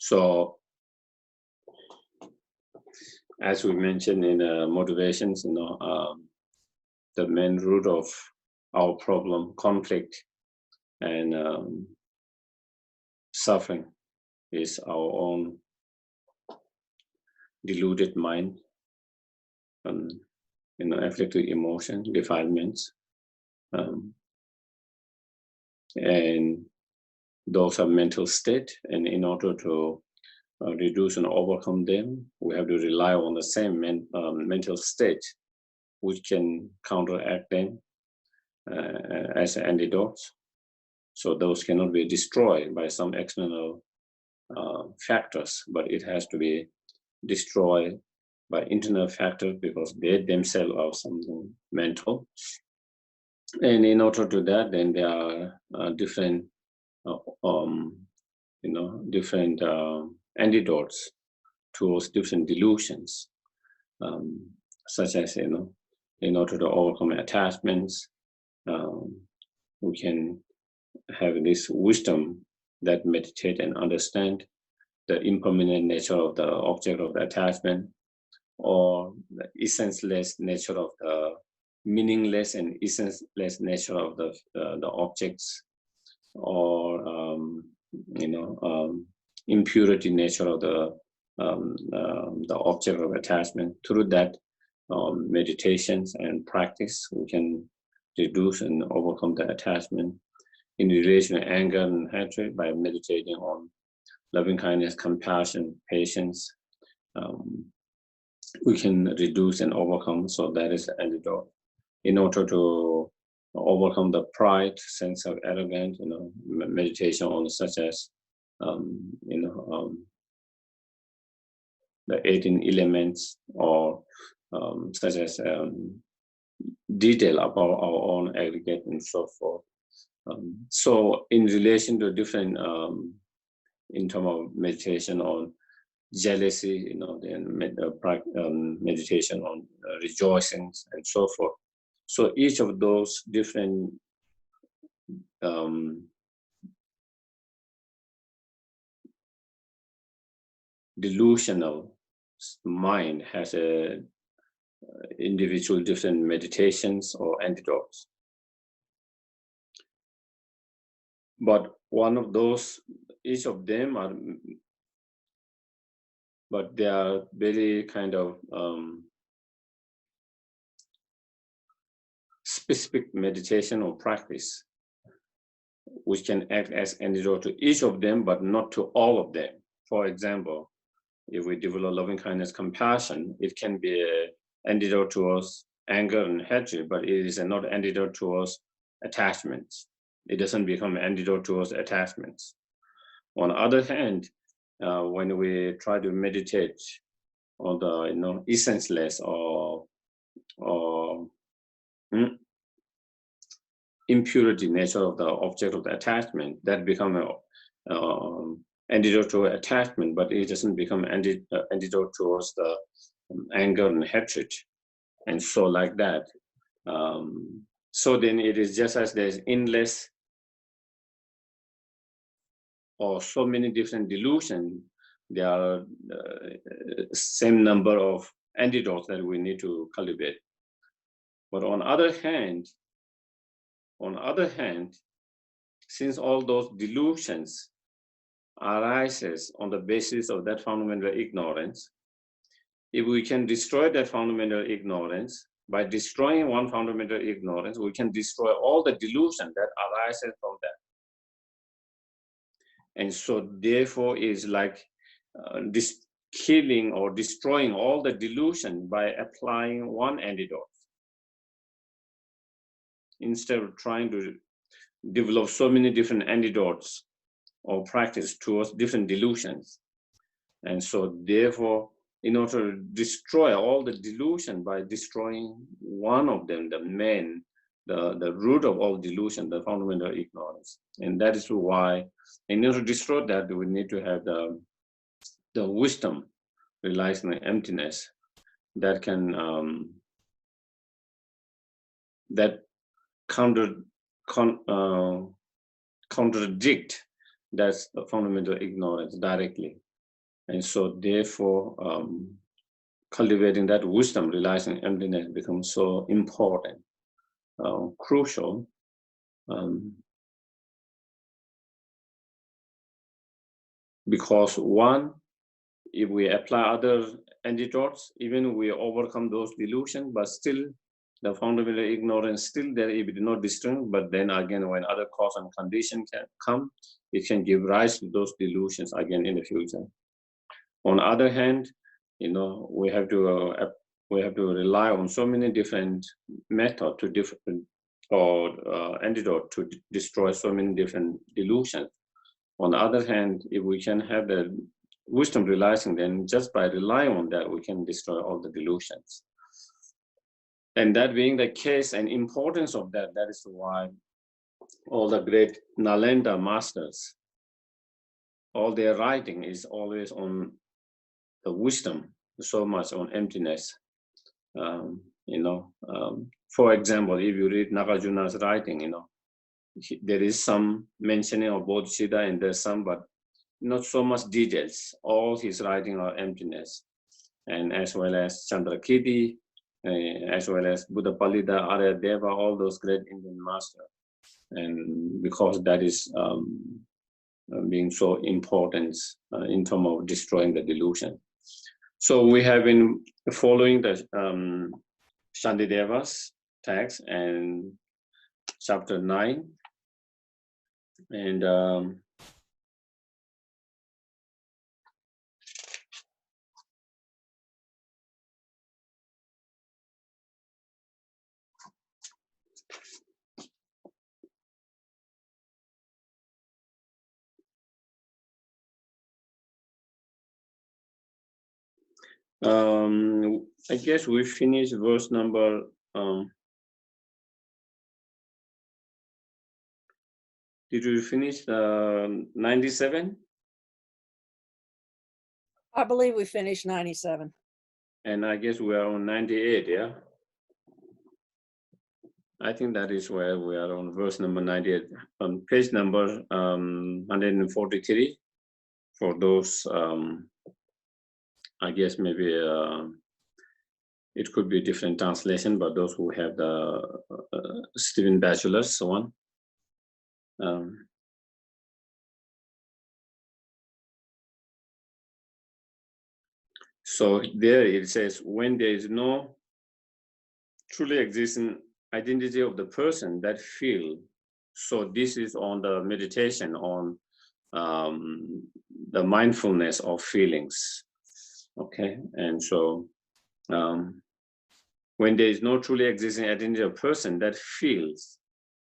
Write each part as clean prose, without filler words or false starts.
So, as we mentioned in motivations, the main root of our problem, conflict, and suffering is our own deluded mind, afflicted emotion, defilements, and those are mental state. And in order to reduce and overcome them, we have to rely on the same mental state, which can counteract them as antidotes. So those cannot be destroyed by some external factors, but it has to be destroyed by internal factors because they themselves are something mental. And in order to that, then there are different, different antidotes towards different delusions, such as, in order to overcome attachments, we can have this wisdom that meditate and understand the impermanent nature of the object of the attachment, or the essenceless nature of the meaningless and essenceless nature of the objects, or impurity nature of the object of attachment. Through that meditations and practice, we can reduce and overcome the attachment. In relation to anger and hatred, by meditating on loving kindness, compassion, patience, we can reduce and overcome. So that is the antidote. In order to overcome the pride, sense of arrogance, meditation on such as, the 18 elements, or such as detail about our own aggregate and so forth. So in relation to different, in terms of meditation on jealousy, then meditation on rejoicings and so forth. So each of those different delusional mind has a individual different meditations or antidotes. But one of those, each of them are, but they are very kind of specific meditation or practice, which can act as antidote to each of them, but not to all of them. For example, if we develop loving kindness, compassion, it can be an antidote towards anger and hatred, but it is not an antidote towards attachments. It doesn't become an antidote towards attachments. On the other hand, when we try to meditate on the essenceless or impurity nature of the object of the attachment, that become an antidote to attachment, but it doesn't become antidote towards the anger and hatred, and so like that. So then it is just as there's endless or so many different delusions, there are same number of antidotes that we need to cultivate. But on other hand, since all those delusions arises on the basis of that fundamental ignorance, if we can destroy that fundamental ignorance, by destroying one fundamental ignorance, we can destroy all the delusion that arises from that. And so therefore is like this killing or destroying all the delusion by applying one antidote, instead of trying to develop so many different antidotes or practice towards different delusions. And so therefore, in order to destroy all the delusion by destroying one of them, the root of all delusion, the fundamental ignorance. And that is why, in order to destroy that, we need to have the wisdom relies on emptiness that can contradict that fundamental ignorance directly. And so therefore, cultivating that wisdom, realizing emptiness becomes so important, crucial. Because one, if we apply other antidotes, even we overcome those delusions, but still the fundamental ignorance still there if it is not distinct. But then again, when other cause and condition can come, it can give rise to those delusions again in the future. On the other hand, we have to rely on so many different methods to different or antidote to destroy so many different delusions. On the other hand, if we can have the wisdom realizing, then just by relying on that, we can destroy all the delusions. And that being the case and importance of that, that is why all the great Nalanda masters, all their writing is always on the wisdom, so much on emptiness. For example, if you read Nagarjuna's writing, there is some mentioning of Bodhisattva and there's some, but not so much details. All his writing are emptiness. And as well as Chandrakirti, as well as Buddha Palida, Arya Deva, all those great Indian masters. And because that is being so important in terms of destroying the delusion. So we have been following the Shantideva's text and chapter 9. And I guess we finished verse number did we finish 97? I believe we finished 97. And I guess we are on 98, yeah? I think that is where we are on verse number 98, on page number 143. For those, I guess maybe it could be a different translation, but those who have the Stephen Batchelor's one. So there it says, when there is no truly existing identity of the person that feel. So this is on the meditation on the mindfulness of feelings. Okay, and so when there is no truly existing identity of person that feels,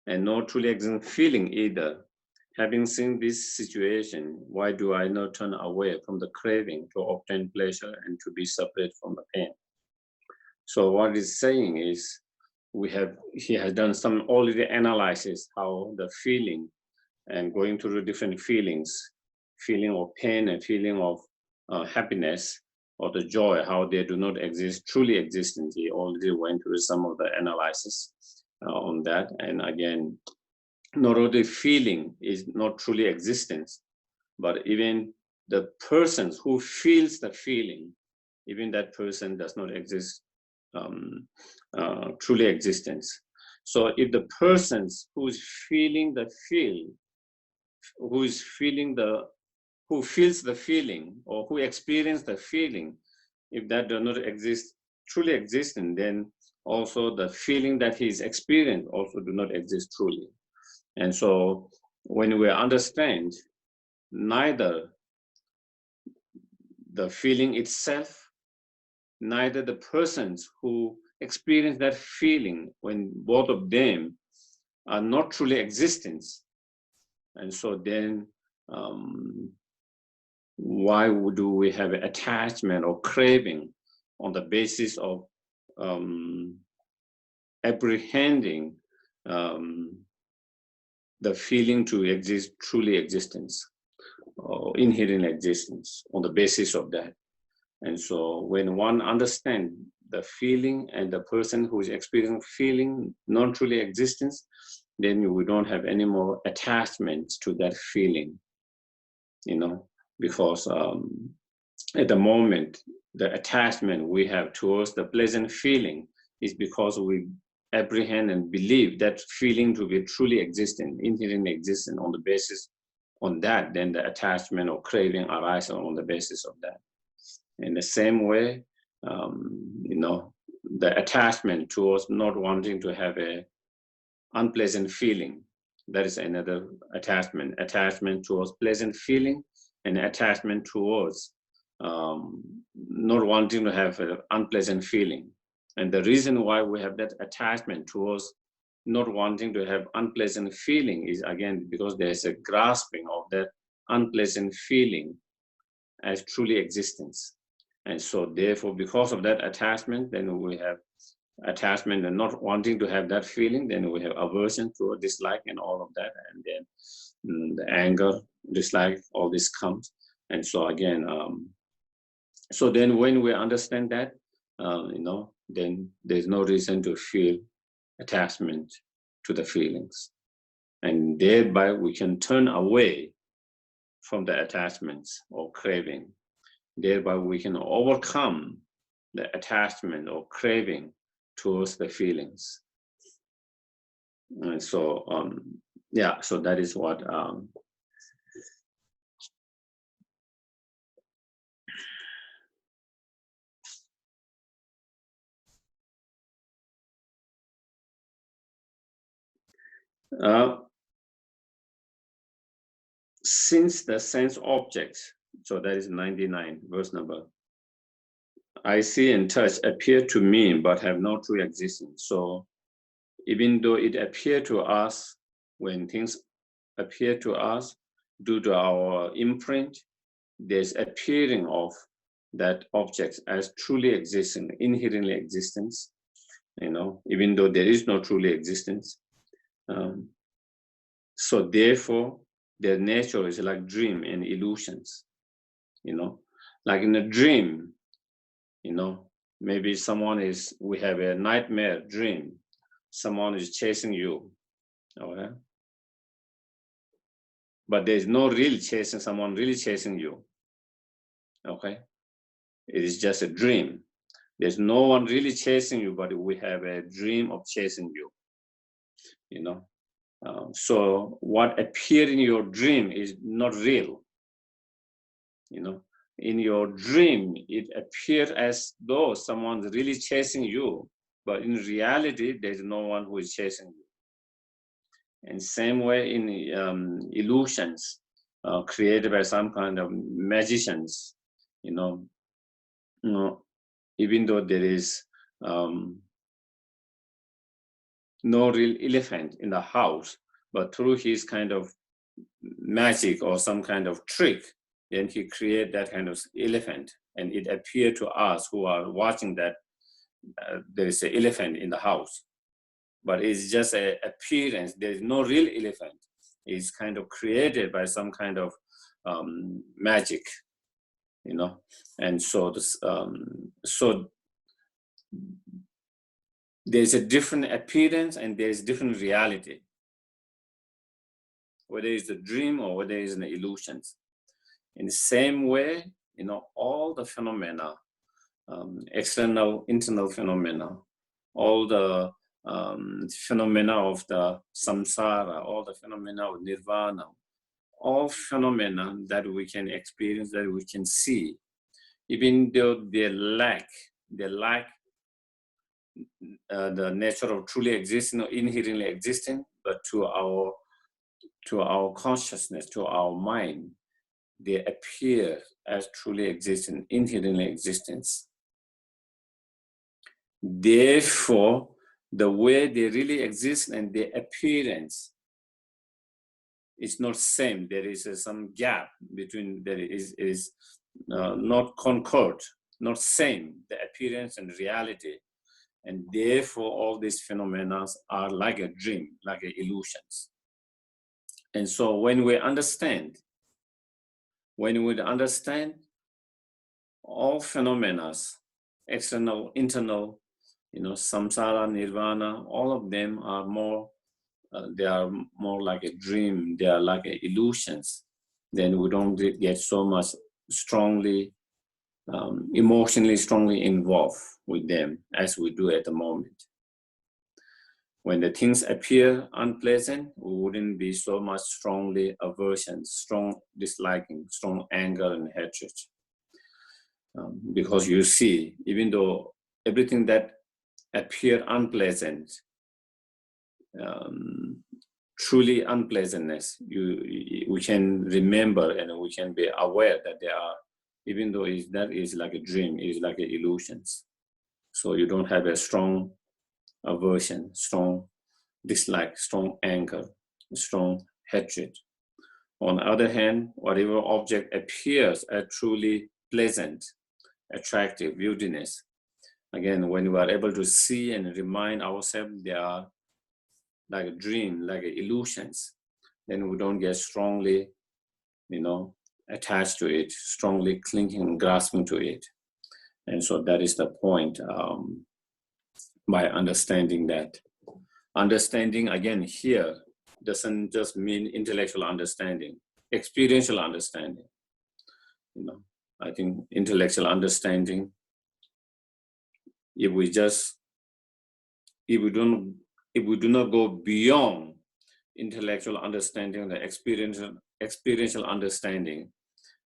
and no truly existing feeling either, having seen this situation, why do I not turn away from the craving to obtain pleasure and to be separate from the pain? So what it's saying is, he has done some already analysis how the feeling and going through the different feelings, feeling of pain and feeling of happiness or the joy, how they do not exist, truly existence. He already went through some of the analysis on that. And again, not only feeling is not truly existence, but even the person who feels the feeling, even that person does not exist truly existence. So if the persons who's feeling the feel, who feels the feeling or who experience the feeling, if that does not exist, truly existent, then also the feeling that he's experienced also do not exist truly. And so when we understand neither the feeling itself, neither the persons who experience that feeling, when both of them are not truly existence. And so then why do we have attachment or craving on the basis of apprehending the feeling to exist, truly existence or inherent existence on the basis of that? And so when one understands the feeling and the person who is experiencing feeling non-truly existence, then we don't have any more attachments to that feeling, because at the moment, the attachment we have towards the pleasant feeling is because we apprehend and believe that feeling to be truly existent, inherently existent on the basis on that, then the attachment or craving arises on the basis of that. In the same way, the attachment towards not wanting to have a unpleasant feeling, that is another attachment towards pleasant feeling, and attachment towards not wanting to have an unpleasant feeling. And the reason why we have that attachment towards not wanting to have unpleasant feeling is, again, because there's a grasping of that unpleasant feeling as truly existence. And so therefore, because of that attachment, then we have attachment and not wanting to have that feeling, then we have aversion to or dislike and all of that. And then the anger, dislike, all this comes. And so again, so then when we understand that, then there's no reason to feel attachment to the feelings. And thereby we can turn away from the attachments or craving. Thereby we can overcome the attachment or craving towards the feelings. And so, so that is what since the sense objects, so that is 99, verse number, I see and touch appear to me but have no true existence. So even though it appear to us, when things appear to us due to our imprint, there's appearing of that object as truly existing, inherently existence, even though there is no truly existence. So therefore, their nature is like dream and illusions, like in a dream, maybe we have a nightmare dream, someone is chasing you, okay? But there's no real chasing, someone really chasing you, okay? It is just a dream. There's no one really chasing you, but we have a dream of chasing you, so what appeared in your dream is not real, in your dream, it appears as though someone's really chasing you, but in reality, there's no one who is chasing you. And same way in illusions created by some kind of magicians, even though there is no real elephant in the house, but through his kind of magic or some kind of trick, then he create that kind of elephant, and it appeared to us who are watching that there is an elephant in the house, but it's just an appearance. There is no real elephant. It's kind of created by some kind of magic, and so this, so there's a different appearance and there's different reality, whether it's a dream or whether it's an illusions. In the same way, all the phenomena, external, internal phenomena, all the phenomena of the samsara, all the phenomena of nirvana, all phenomena that we can experience, that we can see, even though they lack the nature of truly existing or inherently existing, but to our consciousness, to our mind, they appear as truly existing, inherently existence. Therefore, the way they really exist and their appearance is not same. There is some gap between, there is not concord, not same, the appearance and reality. And therefore, all these phenomena are like a dream, like illusions. And so when we understand all phenomena, external, internal, samsara, nirvana, all of them are more, they are more like a dream, they are like illusions, then we don't get so much strongly emotionally strongly involved with them as we do at the moment. When the things appear unpleasant, we wouldn't be so much strongly aversion, strong disliking, strong anger and hatred. Because you see, even though everything that appear unpleasant, truly unpleasantness, we can remember and we can be aware that they are, even though that is like a dream, it is like illusions. So you don't have a strong aversion, strong dislike, strong anger, strong hatred. On the other hand, whatever object appears as truly pleasant, attractive, beautiness, again, when we are able to see and remind ourselves they are like a dream, like illusions, then we don't get strongly, attached to it, strongly clinging and grasping to it. And so that is the point by understanding that. Understanding, again, here doesn't just mean intellectual understanding, experiential understanding. I think intellectual understanding, if we do not go beyond intellectual understanding, the experiential understanding,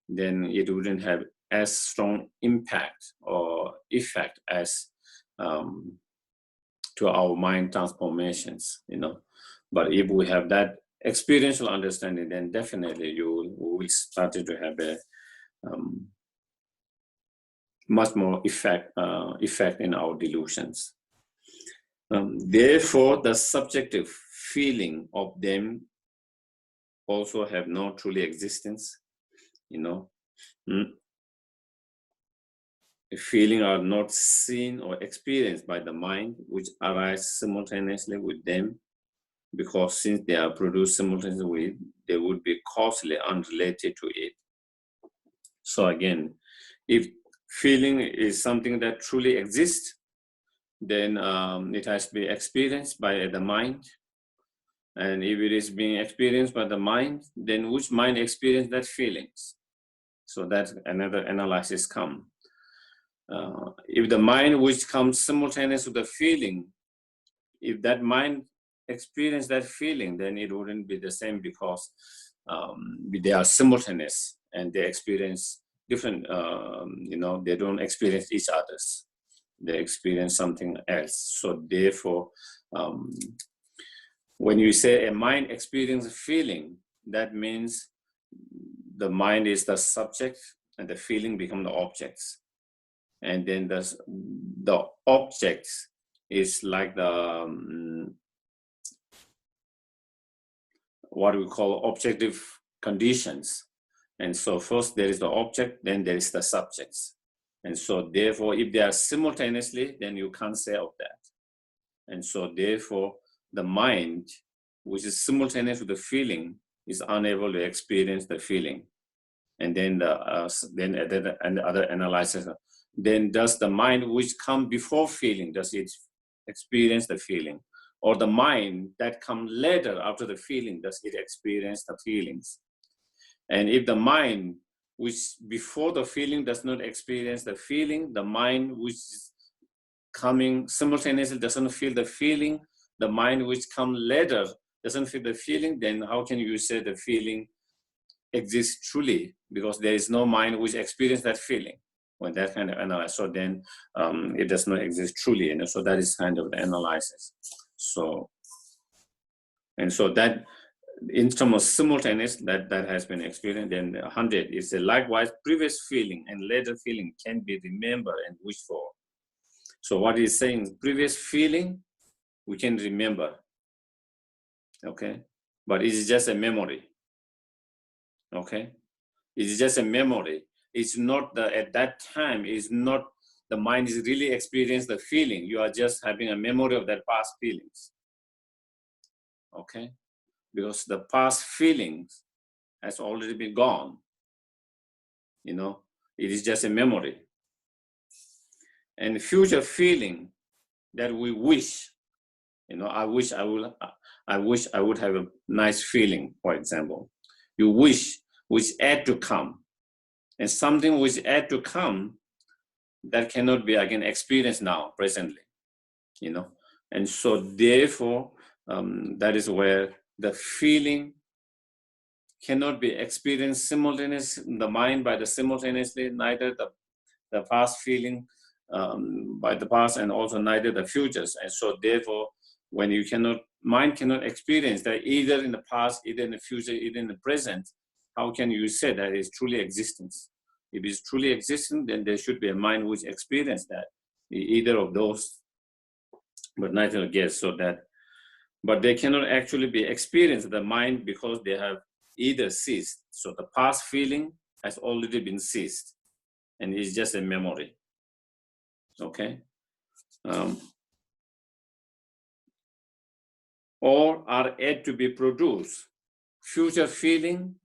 then it wouldn't have as strong impact or effect as to our mind transformations, But if we have that experiential understanding, then definitely we will start to have a much more effect in our delusions. Therefore, the subjective feeling of them also have no truly existence, Feeling are not seen or experienced by the mind, which arise simultaneously with them, because since they are produced simultaneously with, they would be causally unrelated to it. So again, if feeling is something that truly exists, then it has to be experienced by the mind. And if it is being experienced by the mind, then which mind experiences that feelings? So that's another analysis come. If the mind which comes simultaneous with the feeling, if that mind experience that feeling, then it wouldn't be the same, because they are simultaneous and they experience different, they don't experience each other's. They experience something else. So therefore, when you say a mind experiences a feeling, that means the mind is the subject and the feeling become the objects. And then the object is like the what we call objective conditions. And so first there is the object, then there is the subjects. And so therefore, if they are simultaneously, then you can't say of that. And so therefore, the mind, which is simultaneous with the feeling, is unable to experience the feeling. And then the other analysis. Then does the mind which comes before feeling, does it experience the feeling? Or the mind that comes later after the feeling, does it experience the feelings? And if the mind which before the feeling does not experience the feeling, the mind which is coming simultaneously doesn't feel the feeling, the mind which comes later doesn't feel the feeling, then how can you say the feeling exists truly? Because there is no mind which experiences that feeling. When that kind of analysis, so then it does not exist truly, so that is kind of the analysis. So, and so that in terms of simultaneous, that has been experienced, then 100 is a likewise previous feeling and later feeling can be remembered and wished for. So what he's saying, previous feeling we can remember, okay, but it's just a memory, okay, it's just a memory. It's not at that time, it's not the mind is really experiencing the feeling. You are just having a memory of that past feelings. Okay? Because the past feelings has already been gone. It is just a memory. And future feeling that we wish, I wish I would have a nice feeling, for example. You wish which had to come. And something which had to come that cannot be again experienced now, presently, you know. And so therefore, that is where the feeling cannot be experienced simultaneously in the mind by the simultaneously, neither the past feeling by the past, and also neither the futures. And so therefore, when you mind cannot experience that either in the past, either in the future, either in the present, how can you say that is truly existence? If it's truly existent, then there should be a mind which experiences that, either of those, but neither gets so that, but they cannot actually be experienced, the mind, because they have either ceased. So the past feeling has already been ceased, and it's just a memory. Okay? Or are yet to be produced. Future feeling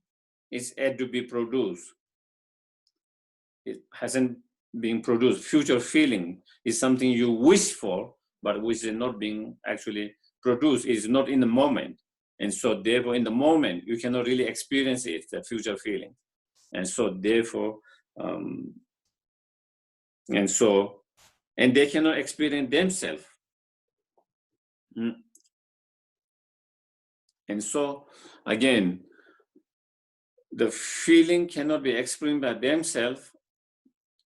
is yet to be produced. It hasn't been produced. Future feeling is something you wish for, but which is not being actually produced. It is not in the moment. And so therefore, in the moment, you cannot really experience it, the future feeling. And so therefore, and they cannot experience themselves. And so, again, the feeling cannot be experienced by themselves.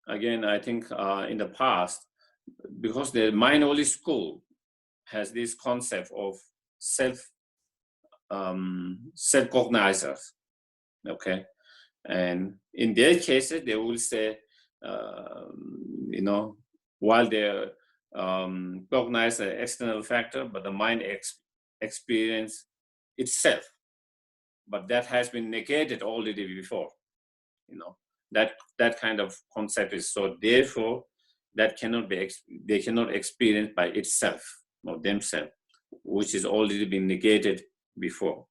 Again, I think in the past, because the mind-only school has this concept of self-cognizers, okay? And in their cases, they will say, you know, while they cognize the external factor, but the mind experience itself. But that has been negated already before, you know. That kind of concept is, so therefore that cannot be, they cannot experience by itself or themselves, which is already been negated before.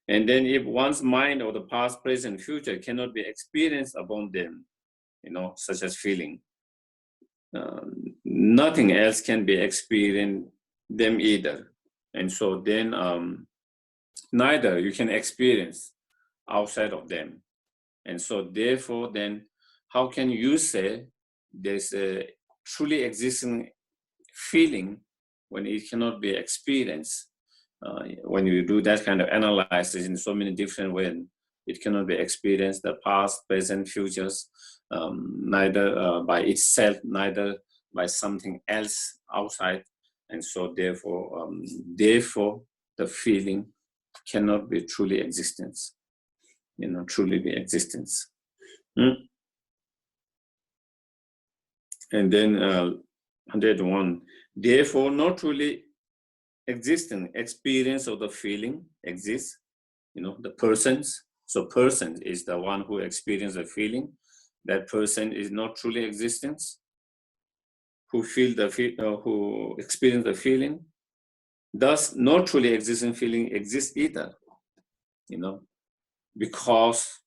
And then if one's mind or the past, present, future cannot be experienced upon them, you know, such as feeling, nothing else can be experienced them either. And so then neither you can experience outside of them. And so therefore, then how can you say there's a truly existing feeling when it cannot be experienced? When you do that kind of analysis in so many different ways, it cannot be experienced, the past, present, futures, neither by itself, neither by something else outside. And so therefore, the feeling cannot be truly existence, you know, truly be existence. And then 101, therefore not truly existing experience of the feeling exists, you know, the persons. So person is the one who experiences the feeling. That person is not truly existence, who who experience the feeling. Thus, not truly existing feeling exists either, you know, because,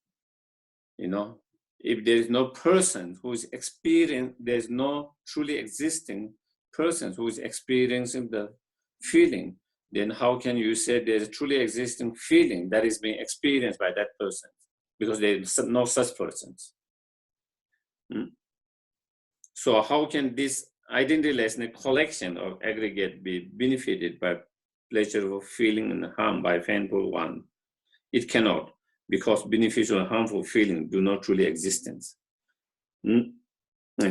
you know, if there is no person who is experiencing, there's no truly existing person who is experiencing the feeling, then how can you say there's a truly existing feeling that is being experienced by that person? Because there's no such persons. So how can this identityless collection of aggregate be benefited by pleasurable feeling and harm by painful one? It cannot, because beneficial and harmful feelings do not truly exist. And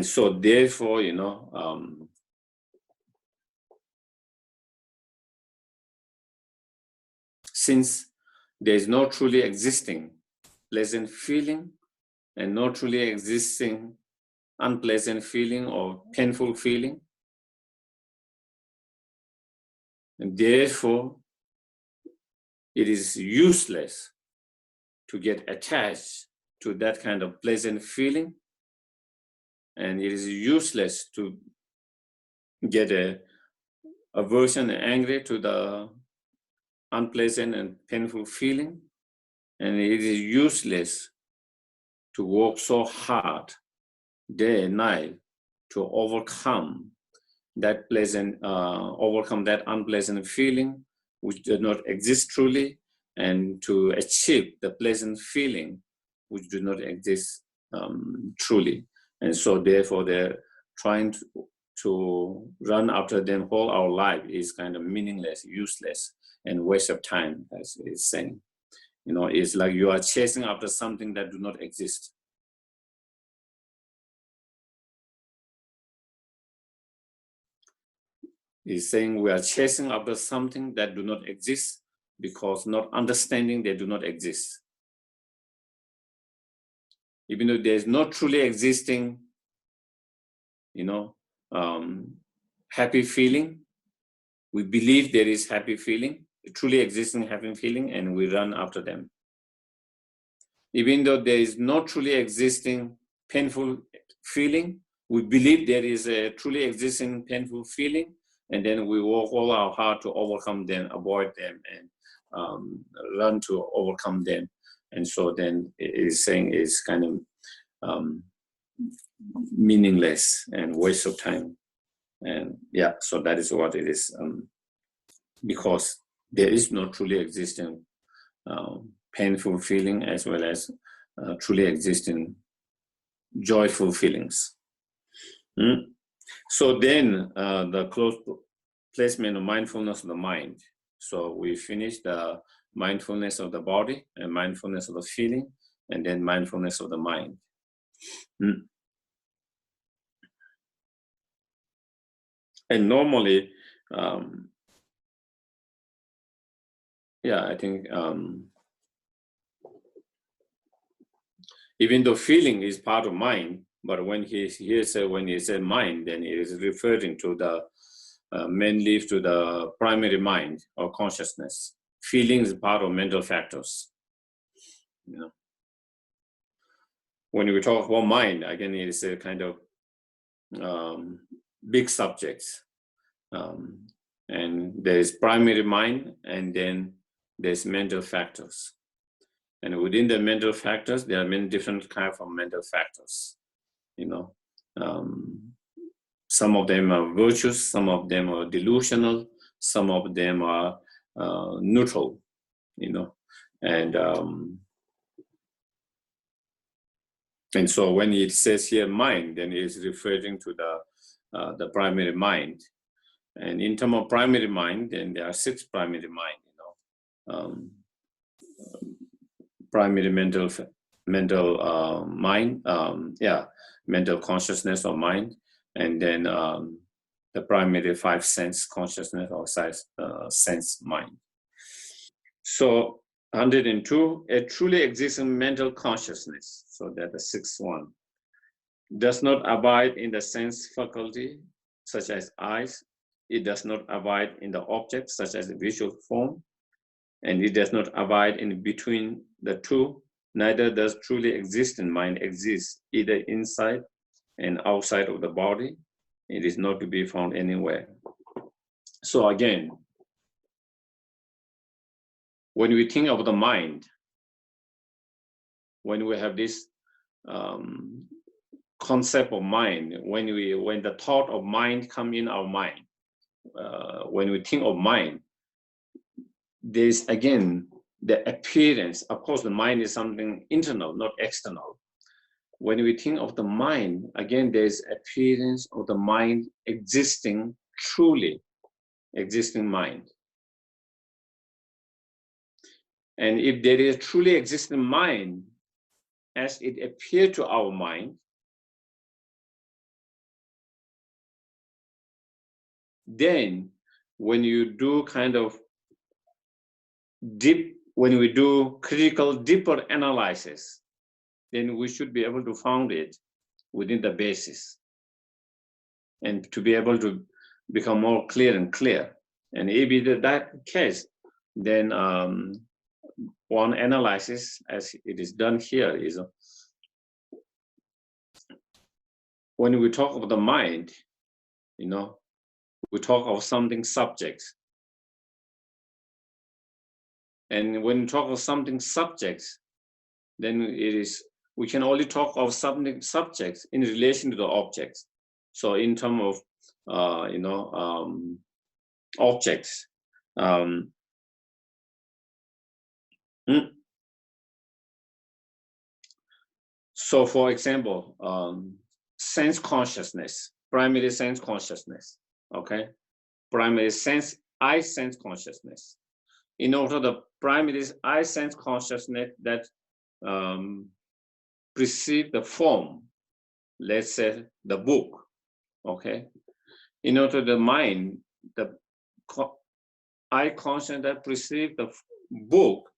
so therefore, you know, since there is no truly existing pleasant feeling and no truly existing unpleasant feeling or painful feeling, and therefore it is useless to get attached to that kind of pleasant feeling, and it is useless to get a aversion and anger to the unpleasant and painful feeling, and it is useless to work so hard day and night to overcome that overcome that unpleasant feeling which does not exist truly, and to achieve the pleasant feeling which do not exist truly. And so therefore they're trying to run after them all our life is kind of meaningless, useless, and waste of time, as it's saying. It's like you are chasing after something that do not exist. He's saying we are chasing after something that do not exist because not understanding they do not exist. Even though there's not truly existing, happy feeling, we believe there is happy feeling, truly existing happy feeling, and we run after them. Even though there is no truly existing painful feeling, we believe there is a truly existing painful feeling, and then we work all our heart to overcome them, avoid them, and run to overcome them. And so then it is saying it's kind of meaningless and waste of time. And yeah, so that is what it is, because there is no truly existing painful feeling as well as truly existing joyful feelings. So then the close placement of mindfulness of the mind. So we finished the mindfulness of the body and mindfulness of the feeling, and then mindfulness of the mind. And normally, I think even though feeling is part of mind, but when he said mind, then it is referring to the mainly to the primary mind or consciousness. Feeling is part of mental factors. When we talk about mind, again, it is a kind of big subject. And there's primary mind, and then there's mental factors. And within the mental factors, there are many different kinds of mental factors. Some of them are virtuous, some of them are delusional, some of them are neutral, and so when it says here mind, then it is referring to the primary mind. And in terms of primary mind, then there are 6 primary mind, primary mental mind, mental consciousness or mind, and then the primary 5 sense consciousness or sense mind. So 102, a truly existing mental consciousness, so that the 6th one, does not abide in the sense faculty, such as eyes. It does not abide in the object, such as the visual form, and it does not abide in between the two. Neither does truly existing mind exist either inside and outside of the body. It is not to be found anywhere. So again, when we think of the mind, when we have this concept of mind, when the thought of mind come in our mind, when we think of mind, there's again the appearance. Of course, the mind is something internal, not external. When we think of the mind, again, there's appearance of the mind existing, truly existing mind. And if there is a truly existing mind, as it appeared to our mind, then when you do kind of when we do critical, deeper analysis, then we should be able to find it within the basis and to be able to become more clear and clear. And if it is that case, then one analysis, as it is done here, is when we talk of the mind, we talk of something subject. And when we talk of something subject, then we can only talk of something subject in relation to the object. So in terms of objects. So for example, sense consciousness, primary sense consciousness, okay? Primary sense, I sense consciousness. In order the primary I sense consciousness that perceive the form, let's say the book, okay? In order the mind, the I consciousness that perceive the book,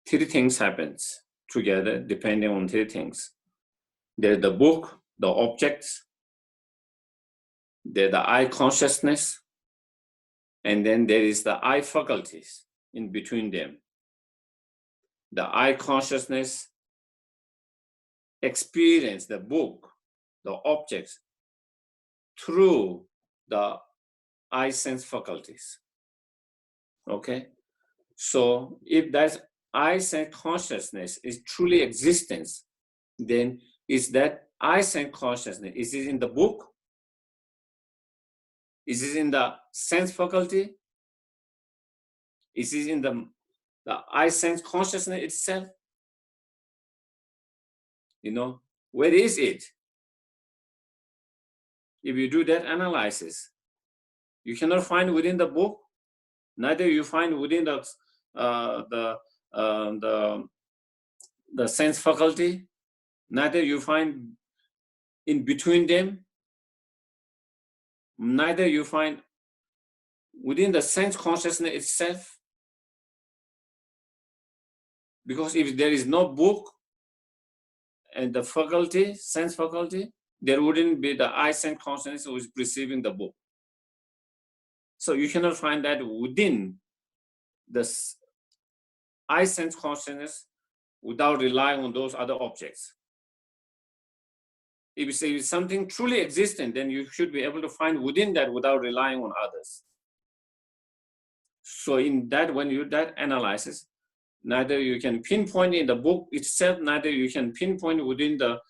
three things happens together depending on three things. There's the book, the objects, there's the I consciousness, and then there is the I faculties in between them. The I consciousness experience the book, the objects, through the I sense faculties. Okay? So if that I sense consciousness is truly existence, then is that I sense consciousness, is it in the book? Is it in the sense faculty? Is it in the I sense consciousness itself? You know, where is it? If you do that analysis, you cannot find within the book, neither you find within the sense faculty, neither you find in between them, neither you find within the sense consciousness itself. Because if there is no book and the faculty, sense faculty, there wouldn't be the I sense consciousness who is perceiving the book. So you cannot find that within the I sense consciousness without relying on those other objects. If you say something truly existent, then you should be able to find within that without relying on others. So in that, when you do that analysis, neither you can pinpoint in the book itself, neither you can pinpoint within the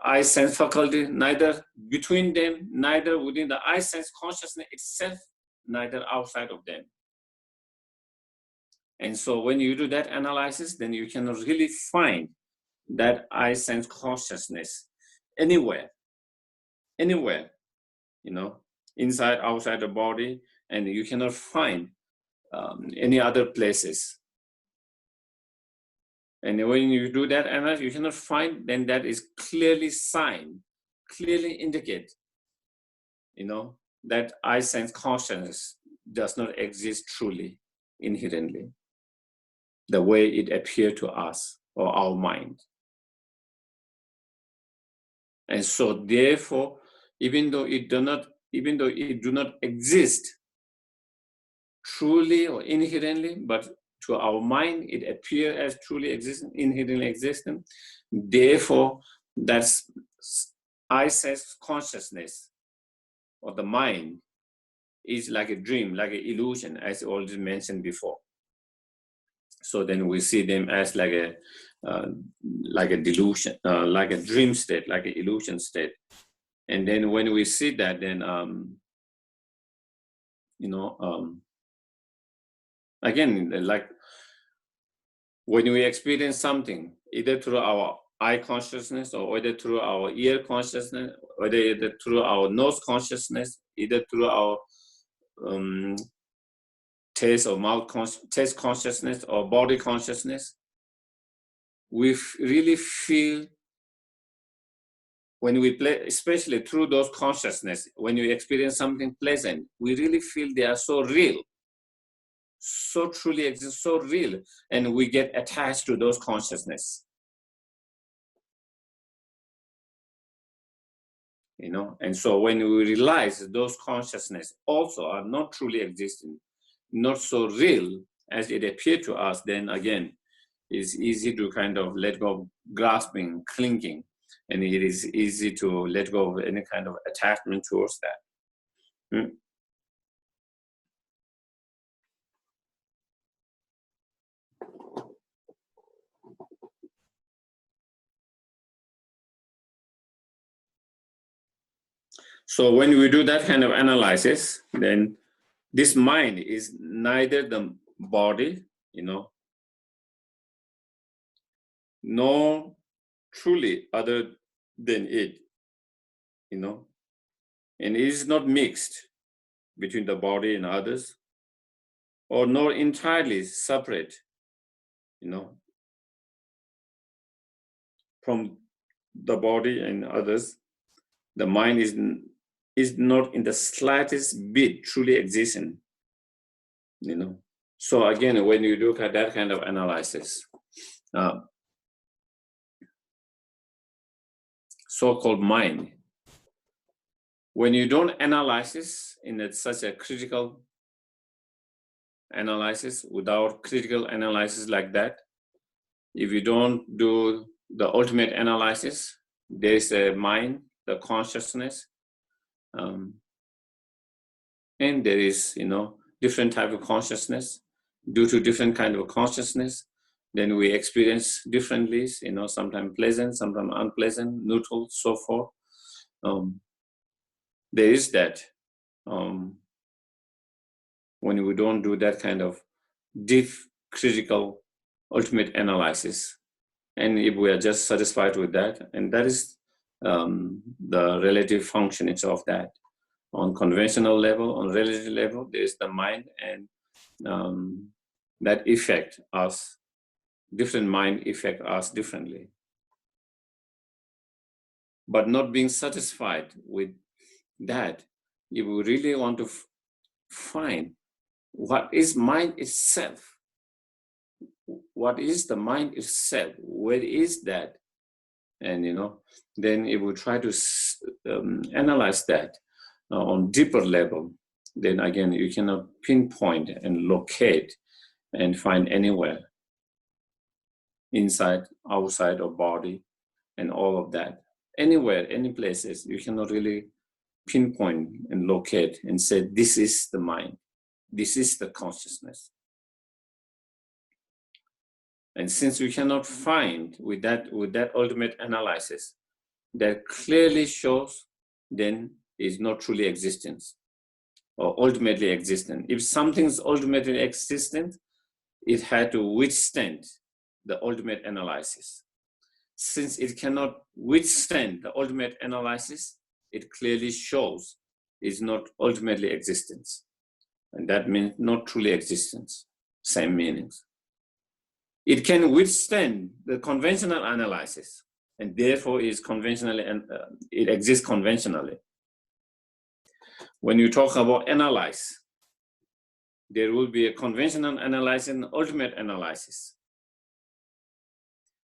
I sense faculty, neither between them, neither within the I sense consciousness itself, neither outside of them. And so when you do that analysis, then you can really find that I sense consciousness anywhere, you know, inside, outside the body, and you cannot find any other places. And when you do that analysis, you cannot find, then that is clearly sign, clearly indicate, you know, that I sense consciousness does not exist truly, inherently, the way it appears to us or our mind. And so therefore, even though it do not exist truly or inherently, but to our mind, it appears as truly existent, inherently existent. Therefore, that's I sense consciousness or the mind is like a dream, like an illusion, as already mentioned before. So then we see them as like a delusion, like a dream state, like an illusion state. And then when we see that, then again, like when we experience something, either through our eye consciousness or either through our ear consciousness, or either through our nose consciousness, either through our taste or taste consciousness or body consciousness, we really feel when we play, especially through those consciousness, when you experience something pleasant, we really feel they are so real, so truly exist, so real, and we get attached to those consciousness. You know, and so when we realize those consciousness also are not truly existing, not so real as it appeared to us, then again, it's easy to kind of let go of grasping, clinging, and it is easy to let go of any kind of attachment towards that. So when we do that kind of analysis, then this mind is neither the body, you know, nor truly other than it, you know, and it is not mixed between the body and others, or nor entirely separate, you know, from the body and others. The mind is not in the slightest bit truly existent, you know. So again, when you look at that kind of analysis, so-called mind, when you don't analyze this in such a critical analysis, without critical analysis like that, if you don't do the ultimate analysis, there is a mind, the consciousness, and there is, you know, different type of consciousness. Due to different kind of consciousness, then we experience differently, you know, sometimes pleasant, sometimes unpleasant, neutral, so forth. There is that. When we don't do that kind of deep, critical, ultimate analysis, and if we are just satisfied with that, and that is the relative functionings of that. On conventional level, on relative level, there is the mind, and that affect us. Different mind affect us differently. But not being satisfied with that, if we really want to find what is mind itself, what is the mind itself, where is that, and you know, then if we try to analyze that on deeper level, then again you cannot pinpoint and locate and find anywhere, inside, outside of body, and all of that. Anywhere, any places, you cannot really pinpoint and locate and say, this is the mind, this is the consciousness. And since we cannot find with that ultimate analysis, that clearly shows then is not truly existence or ultimately existent. If something is ultimately existent, it had to withstand the ultimate analysis. Since it cannot withstand the ultimate analysis, it clearly shows it's not ultimately existence. And that means not truly existence, same meanings. It can withstand the conventional analysis, and therefore is conventionally, it exists conventionally. When you talk about analyze, there will be a conventional analysis and ultimate analysis.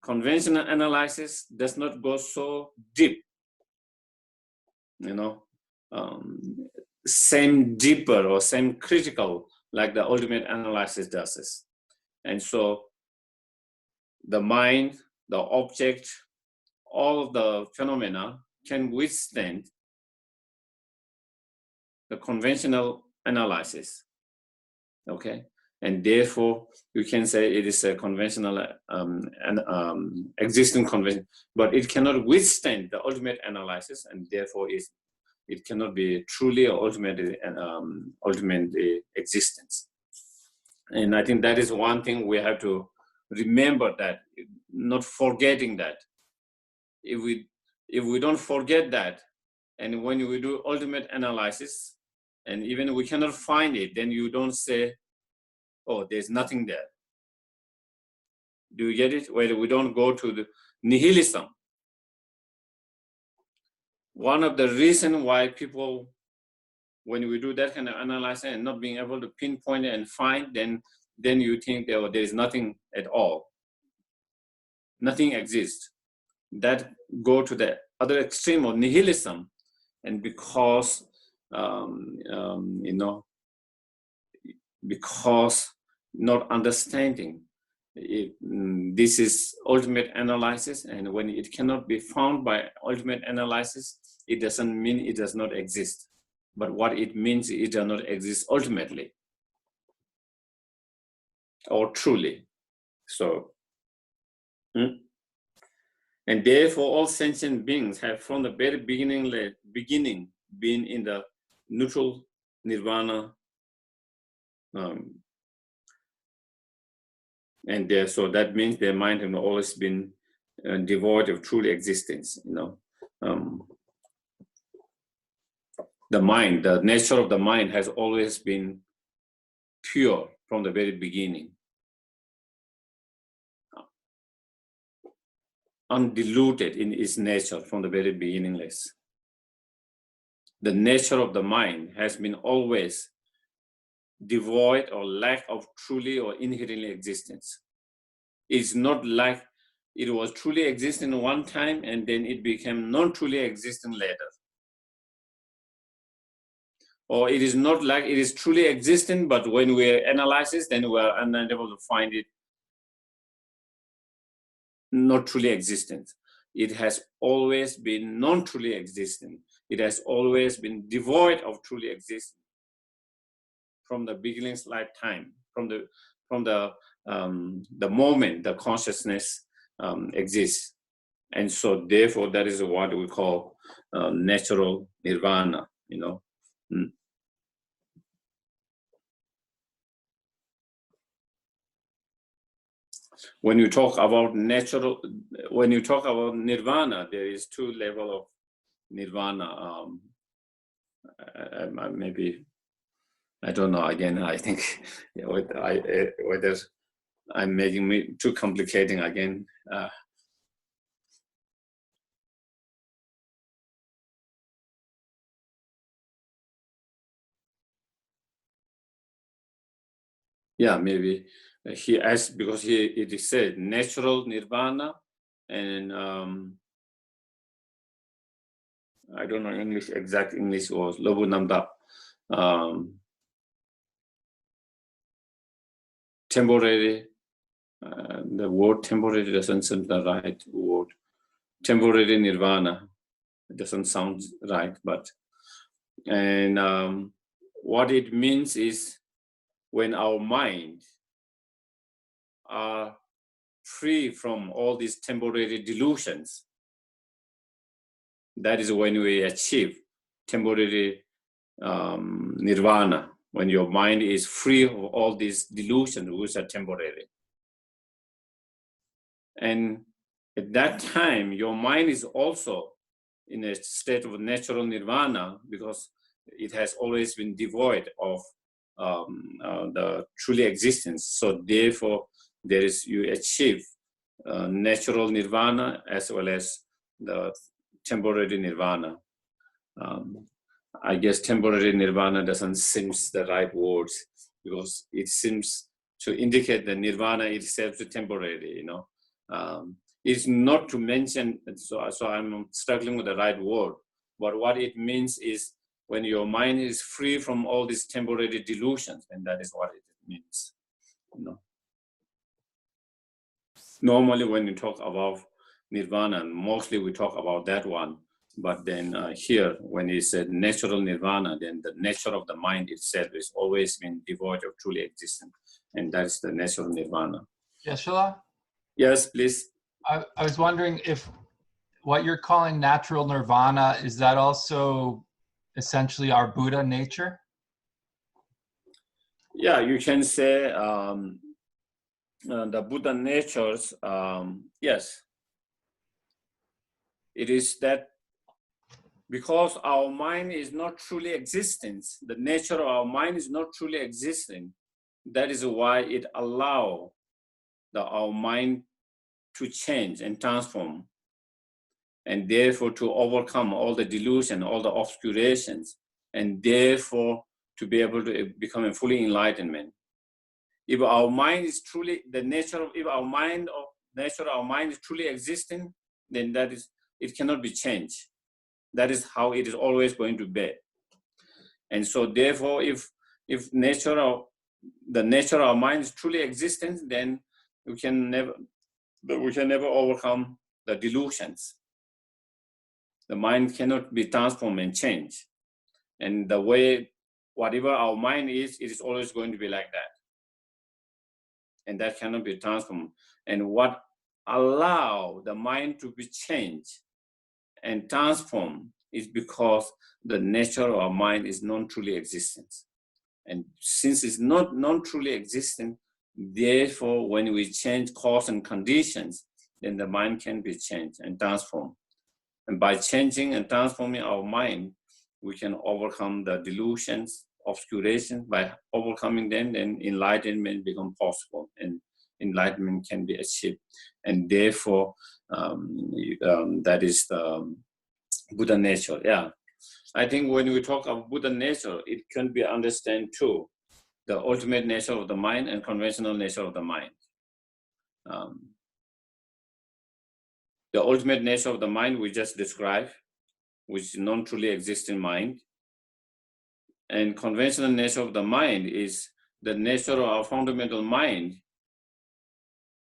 Conventional analysis does not go so deep, you know, same deeper or same critical like the ultimate analysis does it. And so the mind, the object, all of the phenomena can withstand the conventional analysis, okay? And therefore, you can say it is a conventional, existing convention, but it cannot withstand the ultimate analysis, and therefore it cannot be truly or ultimate existence. And I think that is one thing we have to remember, that not forgetting that. If we don't forget that, and when we do ultimate analysis, and even we cannot find it, then you don't say, oh, there's nothing there. Do you get it? Where we don't go to the nihilism. One of the reasons why people, when we do that kind of analysis and not being able to pinpoint it and find, then you think there is nothing at all. Nothing exists. That go to the other extreme of nihilism, and because you know, because not understanding this is ultimate analysis, and when it cannot be found by ultimate analysis, it doesn't mean it does not exist, but what it means, it does not exist ultimately or truly. So and therefore all sentient beings have from the very beginning been in the neutral nirvana, and so that means their mind has always been devoid of truly existence. The mind, the nature of the mind has always been pure from the very beginning, undiluted in its nature from the very beginningless. The nature of the mind has been always devoid or lack of truly or inherently existence. It's not like it was truly existing one time and then it became non-truly existing later. Or it is not like it is truly existing, but when we analyze it, then we are unable to find it not truly existent. It has always been non-truly existing. It has always been devoid of truly existence from the beginning's lifetime, from the moment the consciousness exists. And so therefore that is what we call natural nirvana, When you talk about nirvana, there is two levels of nirvana. Maybe, I don't know, again, I think whether I'm making me too complicating again. Yeah, maybe he asked because it is said natural nirvana, and I don't know exact English was lobunamda. Temporary, the word temporary doesn't sound the right word. Temporary nirvana, it doesn't sound right, but what it means is when our mind are free from all these temporary delusions, that is when we achieve temporary nirvana, when your mind is free of all these delusions which are temporary. And at that time, your mind is also in a state of natural nirvana because it has always been devoid of the truly existence. So therefore, you achieve natural nirvana as well as the temporary nirvana. I guess temporary nirvana doesn't seem the right words because it seems to indicate that nirvana itself is temporary, It's not to mention, so I'm struggling with the right word, but what it means is when your mind is free from all these temporary delusions, and that is what it means. Normally when you talk about nirvana, mostly we talk about that one, but then here, when he said natural nirvana, then the nature of the mind itself is always been devoid of truly existence, and that's the natural nirvana. Geshe? Yes, please. I was wondering if what you're calling natural nirvana, is that also essentially our Buddha nature? Yeah, you can say the Buddha natures, yes. It is that because our mind is not truly existent, the nature of our mind is not truly existing, that is why it allows our mind to change and transform, and therefore to overcome all the delusion, all the obscurations, and therefore to be able to become a fully enlightenment. If our mind is truly if our mind or nature of our mind is truly existing, then it cannot be changed. That is how it is always going to be. And so therefore, if the nature of our mind is truly existent, then we can never overcome the delusions. The mind cannot be transformed and changed. And the way, whatever our mind is, it is always going to be like that. And that cannot be transformed. And what allow the mind to be changed and transformed is because the nature of our mind is non-truly existent. And since it's not non-truly existent, therefore, when we change cause and conditions, then the mind can be changed and transformed. And by changing and transforming our mind, we can overcome the delusions, obscurations. By overcoming them, then enlightenment becomes possible, and enlightenment can be achieved. And therefore, that is the Buddha nature. Yeah, I think when we talk of Buddha nature, it can be understood too, the ultimate nature of the mind and conventional nature of the mind. The ultimate nature of the mind we just described, which is non-truly existing mind. And conventional nature of the mind is the nature of our fundamental mind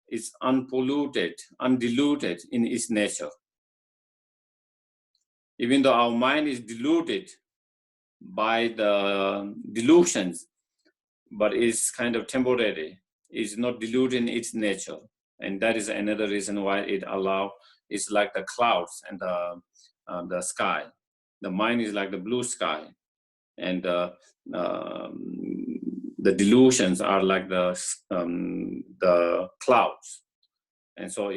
is unpolluted, undiluted in its nature. Even though our mind is diluted by the delusions, but it's kind of temporary. It's not diluted in its nature. And that is another reason why it allows, it's like the clouds and the sky. The mind is like the blue sky. And the delusions are like the clouds. And so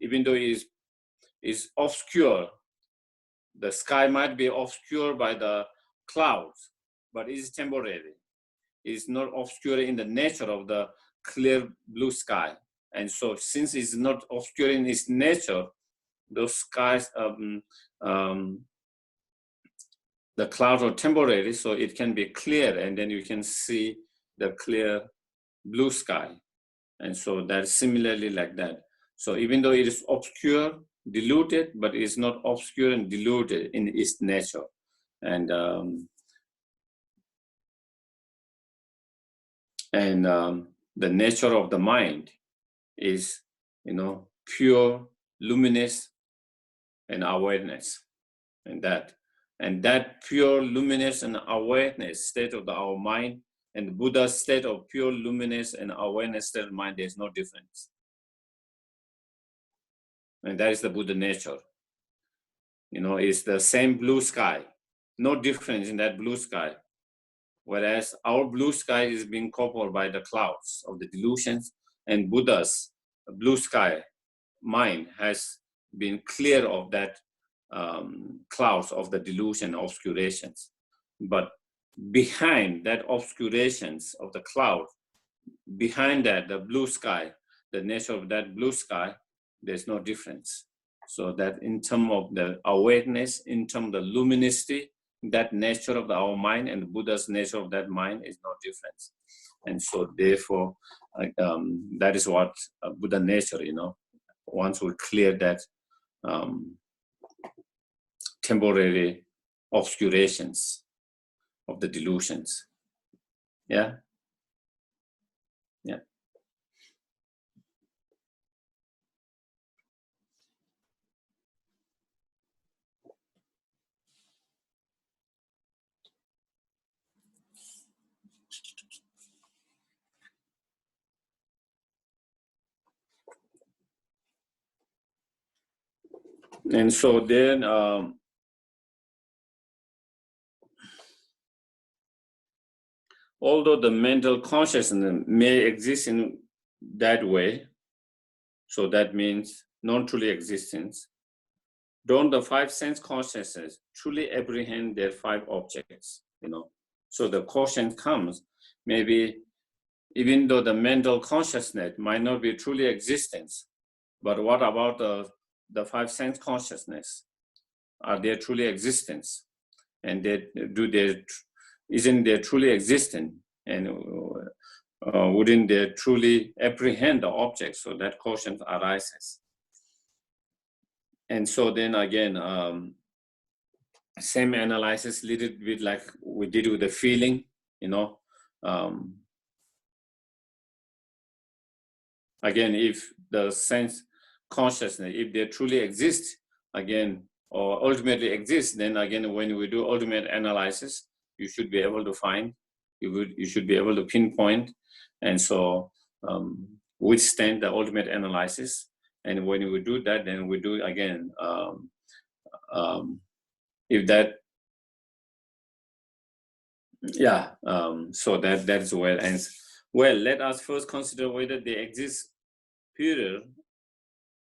even though it is obscure, the sky might be obscured by the clouds, but it is temporary. It's not obscure in the nature of the clear blue sky. And so since it's not obscure in its nature, those skies, the clouds are temporary, so it can be clear, and then you can see the clear blue sky. And so that's similarly like that. So even though it is obscure, diluted, but it's not obscure and diluted in its nature. And the nature of the mind is, pure, luminous, and awareness. And that pure, luminous, and awareness state of our mind and the Buddha's state of pure, luminous, and awareness state of mind, there's no difference. And that is the Buddha nature. It's the same blue sky, no difference in that blue sky. Whereas our blue sky is being covered by the clouds of the delusions, and Buddha's blue sky mind has been clear of that clouds of the delusion, obscurations. But behind that obscurations of the cloud, behind that, the blue sky, the nature of that blue sky, there's no difference. So that in terms of the awareness, in terms of the luminosity, that nature of our mind and the Buddha's nature of that mind is no difference. And so therefore, that is what Buddha nature, once we clear that temporary obscurations of the delusions. Yeah. And so then, although the mental consciousness may exist in that way, so that means non-truly existence, don't the five sense consciousness truly apprehend their five objects, So the question comes, maybe even though the mental consciousness might not be truly existence, but what about the five sense consciousness? Are they truly existence? And isn't they truly existent? And wouldn't they truly apprehend the object? So that question arises. And so then again, same analysis, little bit like we did with the feeling, again, if the sense consciousness, if they truly exist, again, or ultimately exist, then again, when we do ultimate analysis, you should be able to find, you should be able to pinpoint, and so withstand the ultimate analysis. And when we do that, then we do again, if that, so that's where it ends. Well, let us first consider whether they exist, period,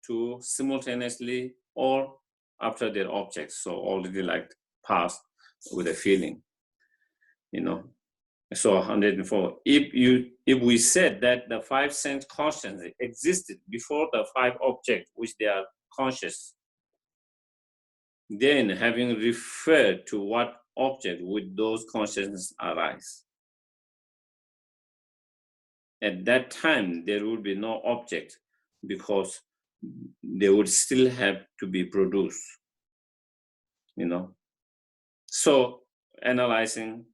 to simultaneously or after their objects. So already like past with a feeling, you know. So 104. If we said that the 5 sense consciousness existed before the 5 objects which they are conscious, then having referred to what object would those consciousness arise? At that time, there would be no object because they would still have to be produced, you know. So analyzing,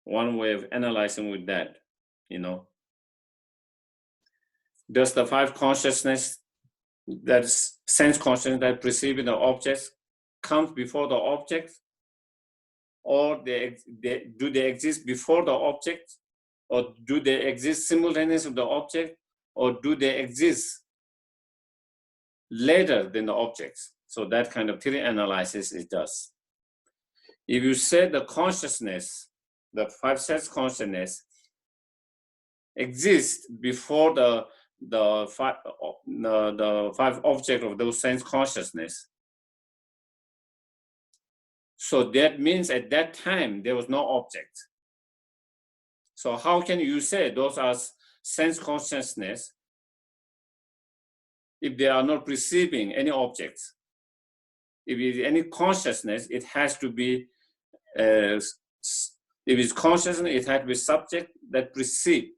one way of analyzing with that, you know, does the 5 consciousness, that is sense consciousness that perceiving the objects, comes before the object, or do they exist before the object, or do they exist simultaneous with the object, or do they exist later than the objects? So that kind of theory analysis it does. If you say the consciousness, the 5 sense consciousness exists before the 5 objects of those sense consciousness, so that means at that time there was no object. So how can you say those are sense consciousness if they are not perceiving any objects? If it is any consciousness, it has to be, if it's consciousness, it has to be subject that perceive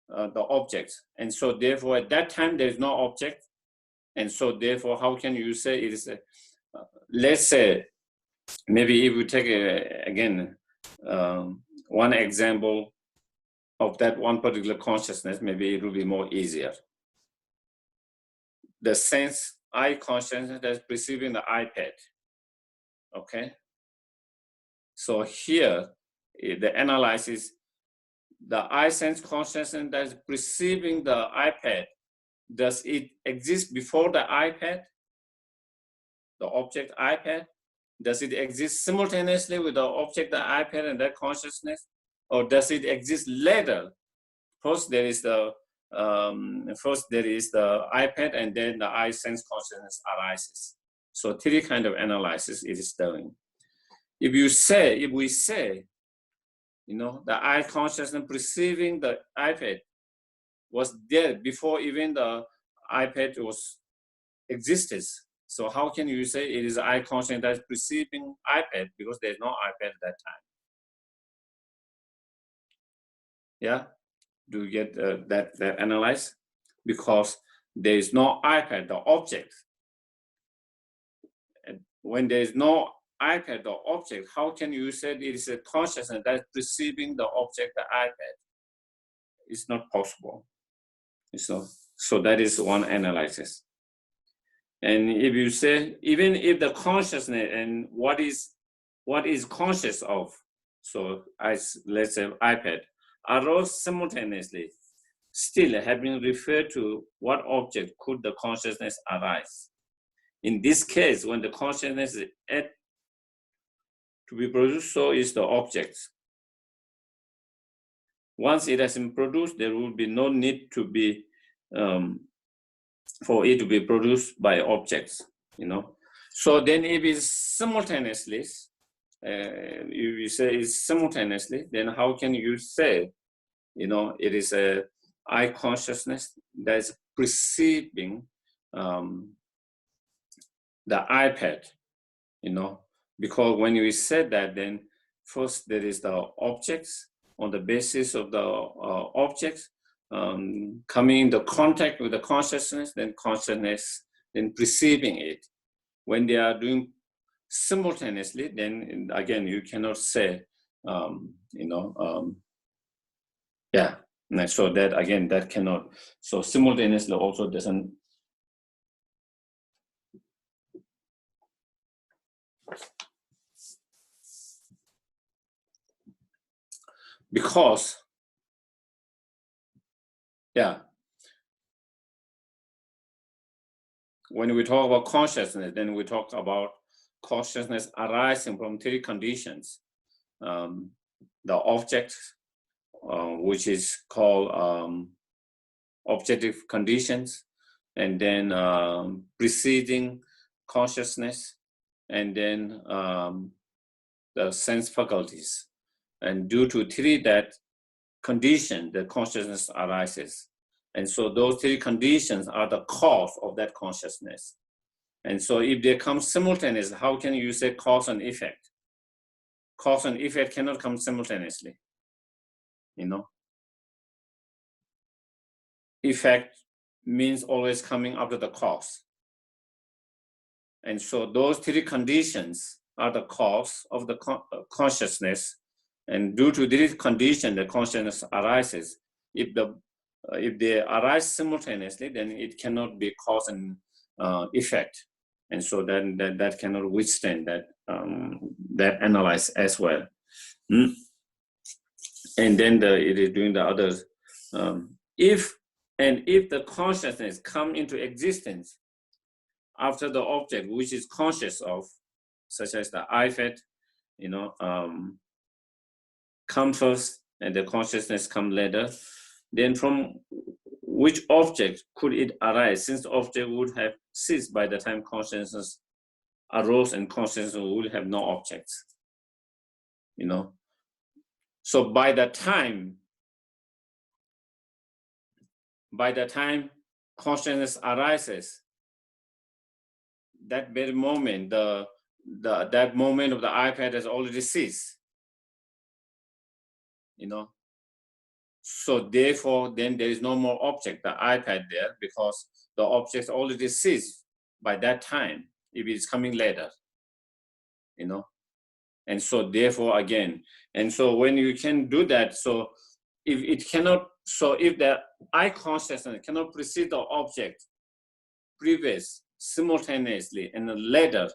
the object. And so therefore at that time there is no object. And so therefore how can you say it is, let's say, maybe if we take again one example of that one particular consciousness, maybe it will be more easier. The sense eye consciousness that's perceiving the iPad, okay? So here, the analysis, the eye sense consciousness that's perceiving the iPad, does it exist before the iPad, the object iPad? Does it exist simultaneously with the object, the iPad, and that consciousness? Or does it exist later? First there is the iPad, and then the eye sense consciousness arises. So 3 kind of analysis it is doing. If we say, you know, the eye consciousness perceiving the iPad was there before even the iPad was existed. So how can you say it is eye consciousness that's perceiving iPad, because there's no iPad at that time? Yeah, do you get that analyze? Because there is no iPad, the object. And when there is no iPad, the object, how can you say it is a consciousness that's perceiving the object, the iPad? It's not possible. So that is one analysis. And if you say, even if the consciousness and what is conscious of, so let's say iPad, arose simultaneously, still having referred to what object could the consciousness arise. In this case, when the consciousness is to be produced, so is the object. Once it has been produced, there will be no need to be for it to be produced by objects, you know. So then if it's simultaneously, if you say it's simultaneously, then how can you say, you know, it is a eye consciousness that is perceiving the iPad, you know? Because when you said that, then first there is the objects. On the basis of the objects coming into contact with the consciousness, then consciousness, then perceiving it. When they are doing simultaneously, then again, you cannot say, you know, yeah. So that, again, that cannot. So simultaneously also doesn't. Because, yeah, when we talk about consciousness, then we talk about consciousness arising from 3 conditions. The object, which is called objective conditions, and then preceding consciousness, and then the sense faculties. And due to three that condition, the consciousness arises. And so those three conditions are the cause of that consciousness. And so if they come simultaneously, how can you say cause and effect? Cause and effect cannot come simultaneously, you know? Effect means always coming after the cause. And so those three conditions are the cause of the consciousness. And due to this condition, the consciousness arises. If they arise simultaneously, then it cannot be cause and effect. And so then that cannot withstand that analyze as well. And then it is doing the others. If the consciousness come into existence after the object which is conscious of, such as the iPad, you know, come first and the consciousness come later, then from which object could it arise, since the object would have ceased by the time consciousness arose, and consciousness would have no objects, you know. So by the time consciousness arises, that very moment, that moment of the iPad has already ceased, you know. So therefore, then there is no more object, the iPad there, because the object already ceased by that time, if it's coming later, you know. And so therefore, again, and so when you can do that, so if it cannot, so if the I consciousness cannot precede the object previous simultaneously and later,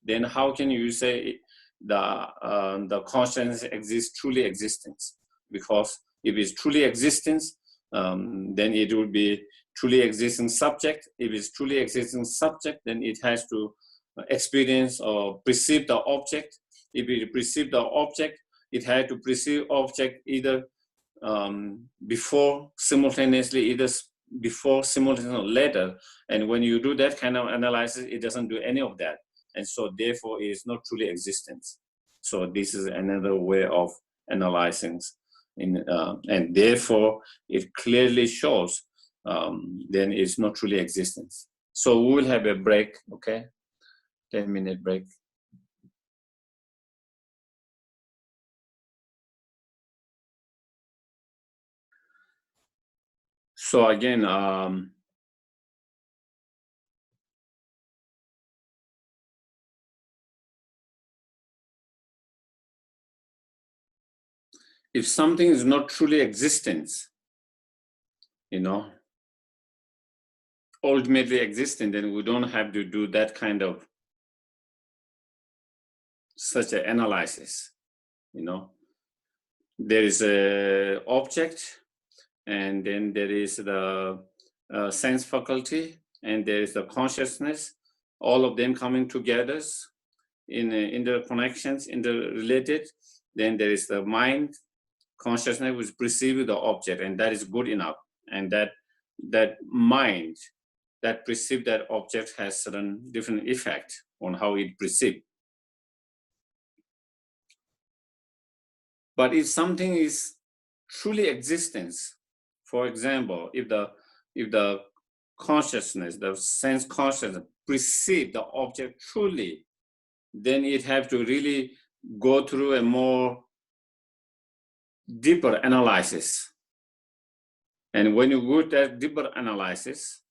then how can you say the consciousness exists, truly existence? Because if it's truly existence, then it will be truly existing subject. If it's truly existing subject, then it has to experience or perceive the object. If it perceive the object, it had to perceive object either before simultaneously, or later. And when you do that kind of analysis, it doesn't do any of that. And so therefore it is not truly existence. So this is another way of analyzing. And therefore it clearly shows then it's not truly existence. So we will have a break, okay? 10-minute break. So again, if something is not truly existence, you know, ultimately existing, then we don't have to do that kind of such an analysis, you know. There is a object, and then there is the sense faculty, and there is the consciousness, all of them coming together in interconnections, interrelated. Then there is the mind, consciousness which perceives the object, and that is good enough. And that mind that perceives that object has certain different effect on how it perceives. But if something is truly existence, for example, if the consciousness, the sense consciousness perceive the object truly, then it have to really go through a more deeper analysis. And when you go to that deeper analysis,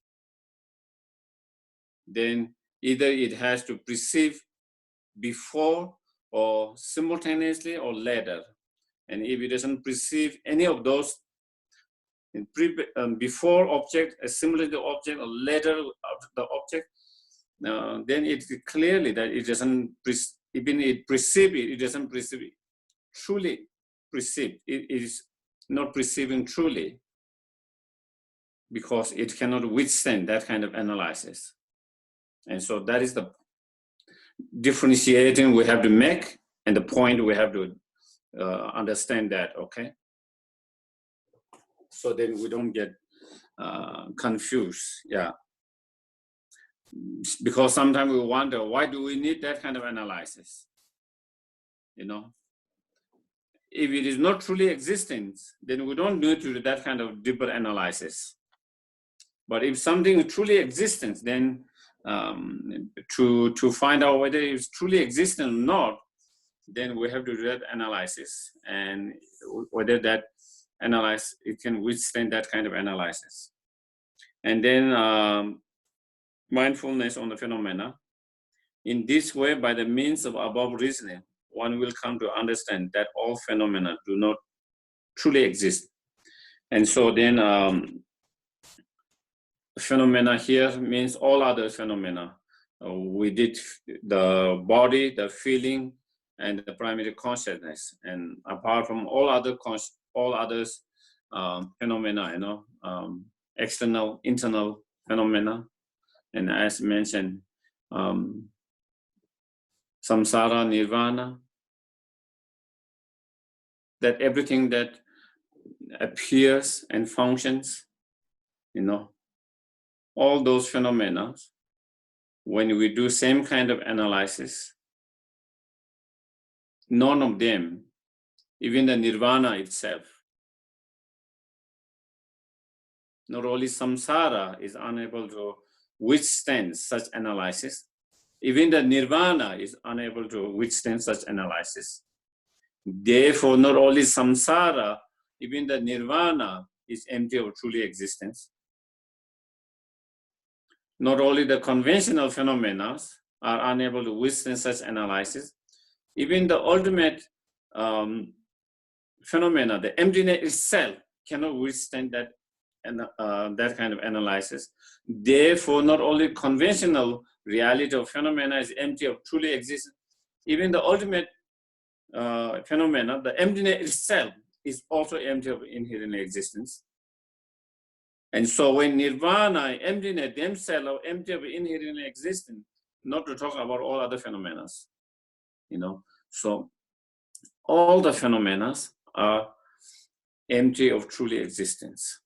then either it has to perceive before or simultaneously or later. And if it doesn't perceive any of those before object, simulate the object, or later the object, then it's clearly that it doesn't, even it perceive it, it doesn't perceive it, truly perceive. It is not perceiving truly because it cannot withstand that kind of analysis. And so that is the differentiating we have to make, and the point we have to understand that, okay? So then we don't get confused, yeah. because sometimes we wonder, why do we need that kind of analysis? You know, if it is not truly existent, then we don't need to do that kind of deeper analysis. But if something is truly existent, then to find out whether it's truly existent or not, then we have to do that analysis, and whether that analysis, it can withstand that kind of analysis. And then mindfulness on the phenomena. In this way, by the means of above reasoning, one will come to understand that all phenomena do not truly exist. And so then phenomena here means all other phenomena. We did the body, the feeling, and the primary consciousness. And apart from all others phenomena, you know, external, internal phenomena, and as mentioned, samsara, nirvana, that everything that appears and functions, you know, all those phenomena, when we do same kind of analysis, none of them, even the nirvana itself, not only samsara is unable to withstand such analysis, even the nirvana is unable to withstand such analysis. Therefore, not only samsara, even the nirvana is empty of truly existence. Not only the conventional phenomena are unable to withstand such analysis, even the ultimate phenomena, the emptiness itself, cannot withstand that that kind of analysis. Therefore, not only conventional reality of phenomena is empty of truly existence, even the ultimate phenomena, the emptiness itself, is also empty of inherent existence. And so when nirvana, emptiness themselves are empty of inherent existence, not to talk about all other phenomena, you know. So all the phenomena are empty of truly existence.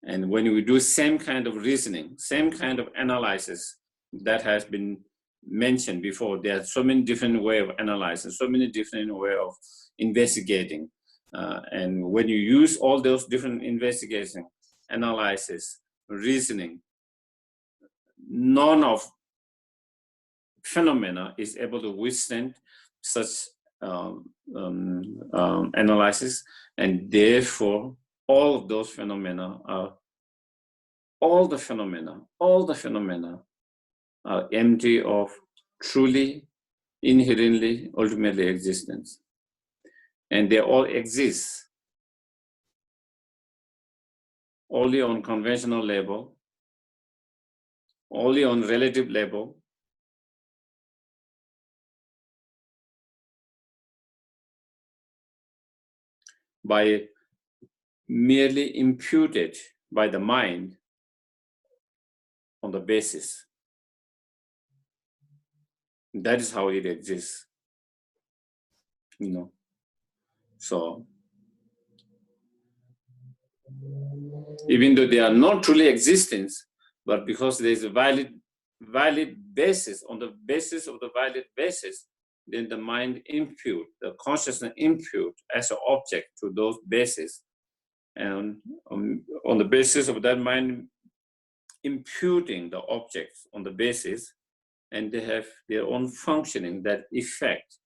And when we do same kind of reasoning, same kind of analysis that has been mentioned before, there are so many different ways of analyzing, so many different ways of investigating. And when you use all those different investigation, analysis, reasoning, none of phenomena is able to withstand such analysis, and therefore all of those phenomena are, all the phenomena are empty of truly, inherently, ultimately existence. And they all exist only on conventional level, only on relative level, by merely imputed by the mind on the basis. That is how it exists, you know. So even though they are not truly existence, but because there is a valid basis, on the basis of the valid basis, then the mind impute, the consciousness impute as an object to those bases. And on the basis of that mind imputing the objects on the basis, and they have their own functioning that affect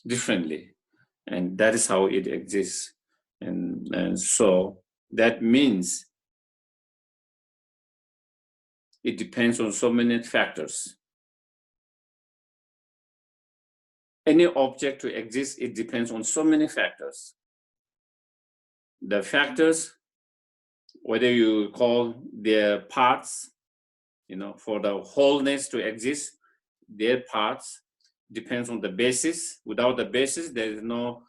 differently. And that is how it exists. And so that means it depends on so many factors. Any object to exist, it depends on so many factors. The factors, whether you call their parts, you know, for the wholeness to exist, their parts depends on the basis. Without the basis, there is no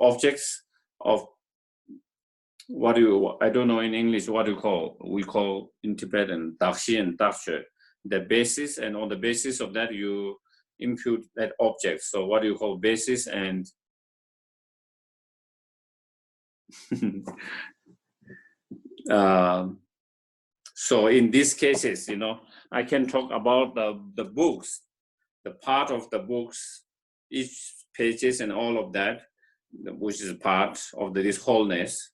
objects of what you, I don't know in English what you call, we call in Tibetan dakshi and daksha, the basis, and on the basis of that you impute that object. So what do you call basis and So in these cases, you know, I can talk about the books, the part of the books, each pages and all of that, which is part of this wholeness.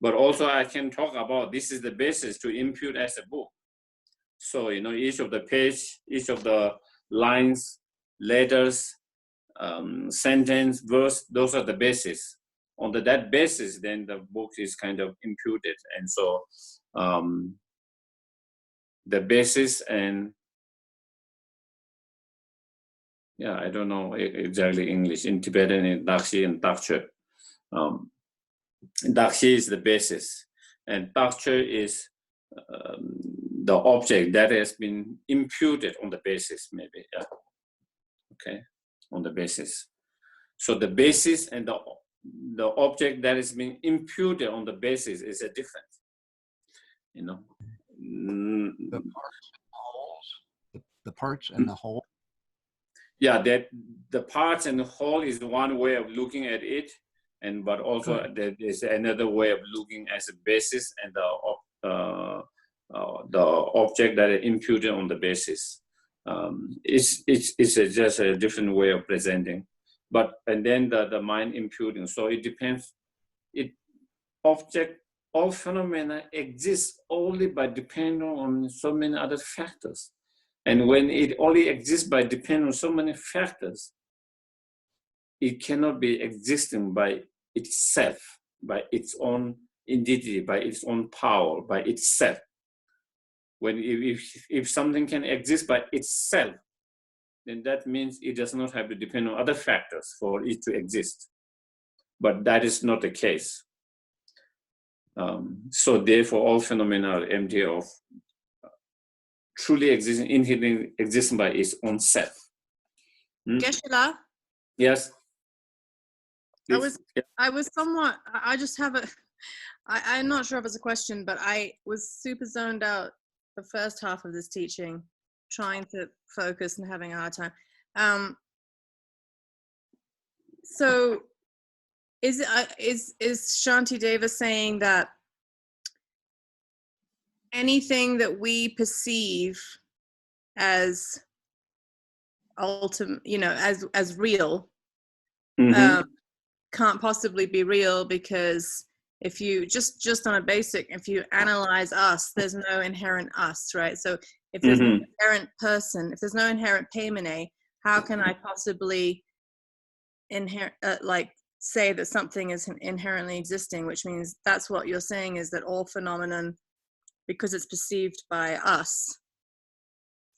But also I can talk about this is the basis to impute as a book. So, you know, each of the page, each of the lines, letters, sentence, verse, those are the basis. On that basis, then the book is kind of imputed. And so the basis and, yeah, I don't know exactly English. In Tibetan, in Dakshi and Dakche. Dakshi is the basis. And Dakche is the object that has been imputed on the basis, maybe. Yeah. Okay, on the basis. So the basis and the object that is being imputed on the basis is a difference. You know, The parts and wholes. The parts and the whole. Yeah, that the parts and the whole is one way of looking at it, and but also there is another way of looking as a basis and the object that is imputed on the basis. It's just a different way of presenting. But and then the mind imputing. So it depends. All phenomena exist only by depending on so many other factors. And when it only exists by depending on so many factors, it cannot be existing by itself, by its own entity, by its own power, by itself. When if something can exist by itself, then that means it does not have to depend on other factors for it to exist. But that is not the case. So therefore, all phenomena are empty of truly existing, inherently existing by its own self. Geshe-la? Yes. I was somewhat, I just have I'm not sure if it's a question, but I was super zoned out the first half of this teaching, trying to focus and having a hard time. So is Shantideva saying that anything that we perceive as ultimate, you know, as real, can't possibly be real, because if you just on a basic, if you analyze us, there's no inherent us, right? So if there's no inherent person, if there's no inherent paimene, how can I possibly like say that something is inherently existing? Which means that's what you're saying, is that all phenomenon, because it's perceived by us.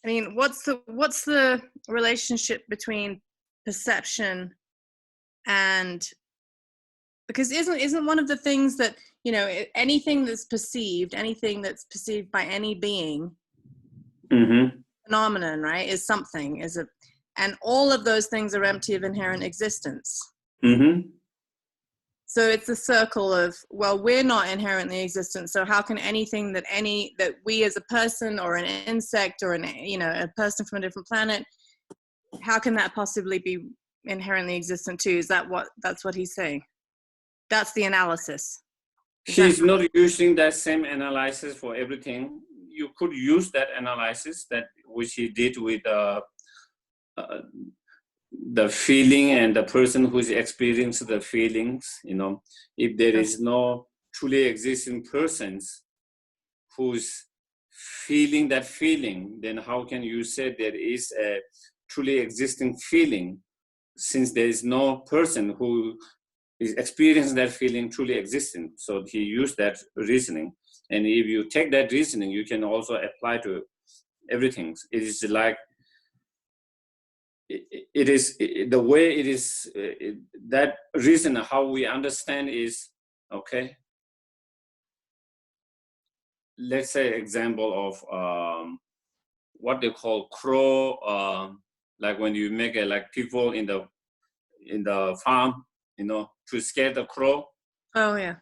I mean, what's the relationship between perception and, because isn't one of the things that, you know, anything that's perceived by any being, phenomenon, right, is something, and all of those things are empty of inherent existence. So it's a circle of, well, we're not inherently existent, so how can anything that we as a person or an insect or a person from a different planet, how can that possibly be inherently existent too? That's what he's saying? That's the analysis. He's not using that same analysis for everything. You could use that analysis which he did with the feeling and the person who's experiencing the feelings. You know, if there is no truly existing persons who's feeling that feeling, then how can you say there is a truly existing feeling, since there is no person who is experiencing that feeling truly existing? So he used that reasoning. And if you take that reasoning, you can also apply to everything. It is like, it is the way it is, that reason, how we understand is, okay, let's say example of what they call crow, like when you make like people in the farm, you know, to scare the crow. Oh yeah.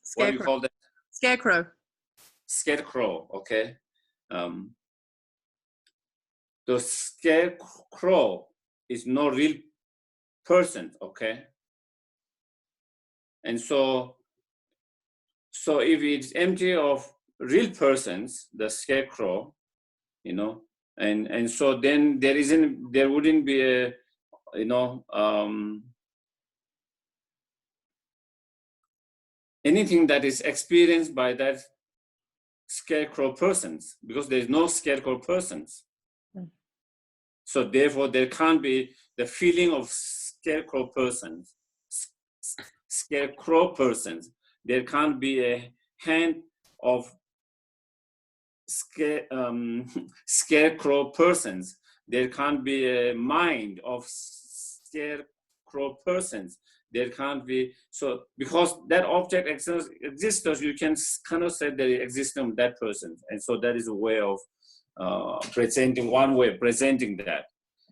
Scarecrow. What do you call that? Scarecrow. Scarecrow, okay. The scarecrow is no real person, okay? And so if it's empty of real persons, the scarecrow, you know, and so then there wouldn't be a, you know, anything that is experienced by that scarecrow persons, because there's no scarecrow persons. So therefore there can't be the feeling of scarecrow persons. Scarecrow persons. There can't be a hand of scarecrow persons. There can't be a mind of scarecrow persons. There can't be, so because that object exists, you can cannot say the existence of that person. And so that is a way of presenting, one way of presenting that.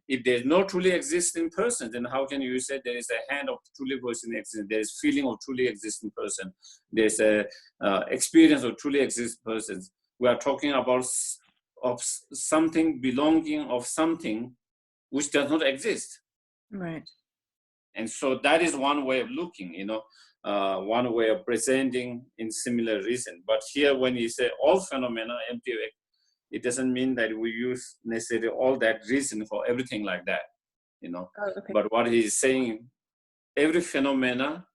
If there's no truly existing person, then how can you say there is a hand of truly person existing? There is feeling of truly existing person. There's a experience of truly existing persons. We are talking about of something belonging of something which does not exist. Right. And so that is one way of looking, you know, one way of presenting in similar reason. But here, when you say all phenomena empty, it doesn't mean that we use necessarily all that reason for everything like that, you know. Oh, okay. But what he's saying, every phenomena,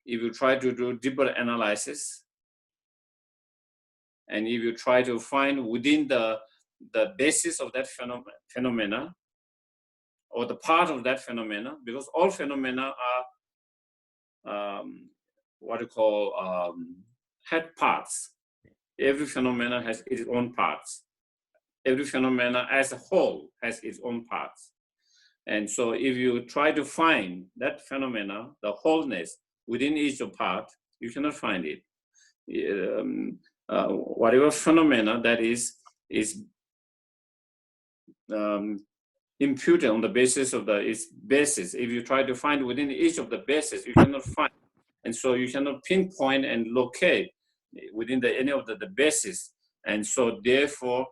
if you try to do deeper analysis, and if you try to find within the basis of that phenomena, or the part of that phenomena, because all phenomena are what you call head parts. Every phenomena has its own parts. Every phenomena as a whole has its own parts. And so if you try to find that phenomena, the wholeness within each part, you cannot find it. Whatever phenomena that is imputed on the basis of its basis. If you try to find within each of the bases, you cannot find. And so you cannot pinpoint and locate within any of the bases. And so therefore,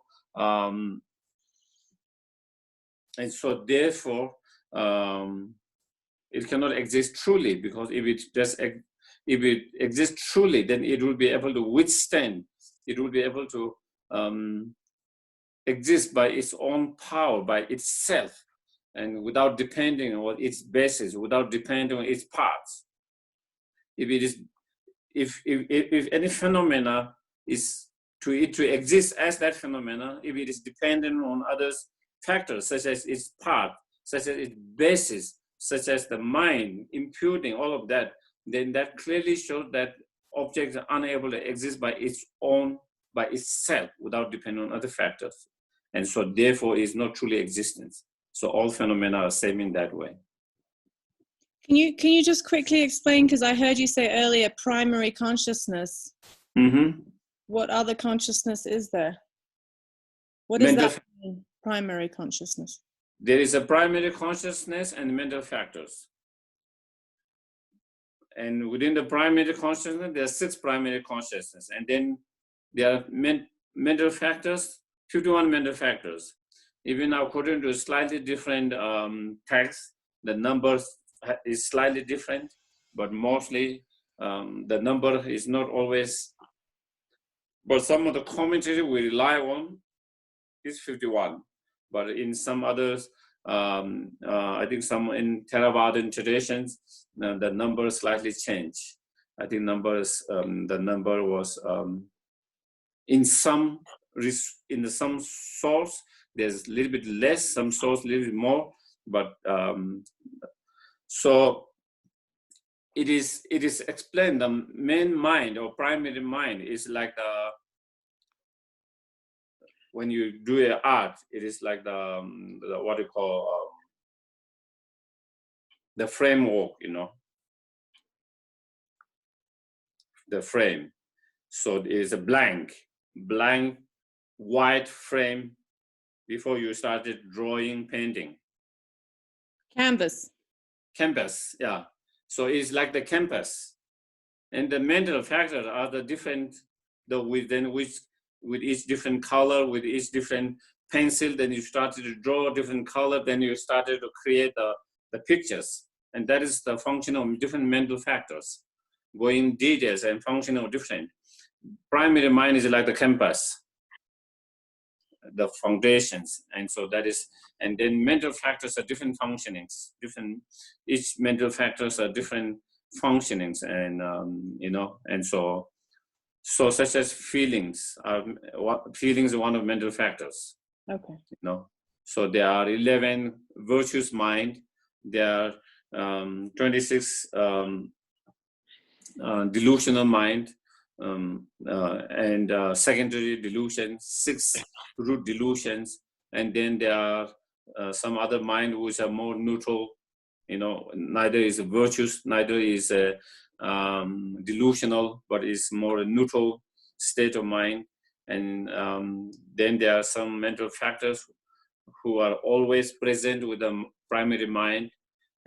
it cannot exist truly, because if it exists truly, then it will be able to withstand, it will be able to exist by its own power, by itself, and without depending on its basis, without depending on its parts. If any phenomena is to exist as that phenomena, if it is dependent on other factors, such as its part, such as its basis, such as the mind, imputing all of that, then that clearly shows that objects are unable to exist by its own, by itself, without depending on other factors. And so therefore is not truly existence. So all phenomena are same in that way. Can you just quickly explain, because I heard you say earlier primary consciousness. Mm-hmm. What other consciousness is there? What does that mean, primary consciousness? There is a primary consciousness and mental factors. And within the primary consciousness, there are 6 primary consciousness. And then there are mental factors, 51 mental factors. Even according to slightly different texts, the numbers is slightly different, but mostly the number is not always. But some of the commentary we rely on is 51. But in some others, I think some in Theravadan traditions, the number slightly changed. I think the number was in some source, there's a little bit less, some source a little bit more, but so it is explained, the main mind or primary mind is like when you do an art, it is like the what you call the framework, you know, the frame. So it is a blank white frame before you started drawing, painting. Canvas, yeah. So it's like the canvas, and the mental factors are the different, with each different color, with each different pencil, then you started to draw a different color, then you started to create the pictures. And that is the function of different mental factors, going details and function of different. primary mind is like the compass, the foundations, and so that is, and then mental factors are different functionings, each mental factors are different functionings, and and so such as feelings are one of mental factors. Okay. So there are 11 virtuous mind, there are 26 delusional mind, and secondary delusions, 6 root delusions, and then there are some other mind which are more neutral, neither is virtuous, neither is delusional, but is more a neutral state of mind. And then there are some mental factors who are always present with the primary mind,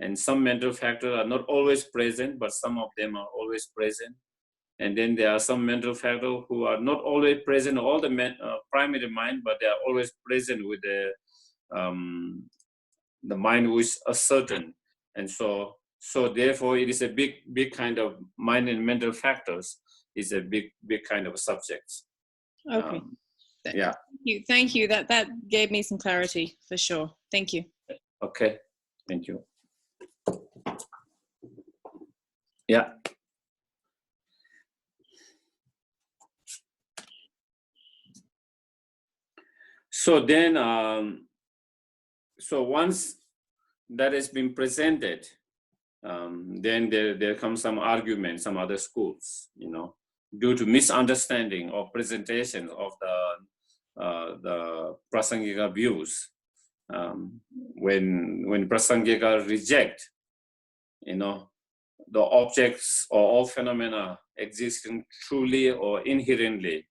and some mental factors are not always present, but some of them are always present. And then there are some mental factors who are not always present, all the primary mind, but they are always present with the mind which is certain. And so therefore it is a big kind of mind and mental factors is a big kind of subjects. Okay. Yeah. Thank you. That gave me some clarity for sure. Thank you. Okay. Thank you. Yeah. So then, so once that has been presented, then there comes some argument, some other schools, due to misunderstanding or presentation of the Prasangika views. When Prasangika reject, the objects or all phenomena existing truly or inherently,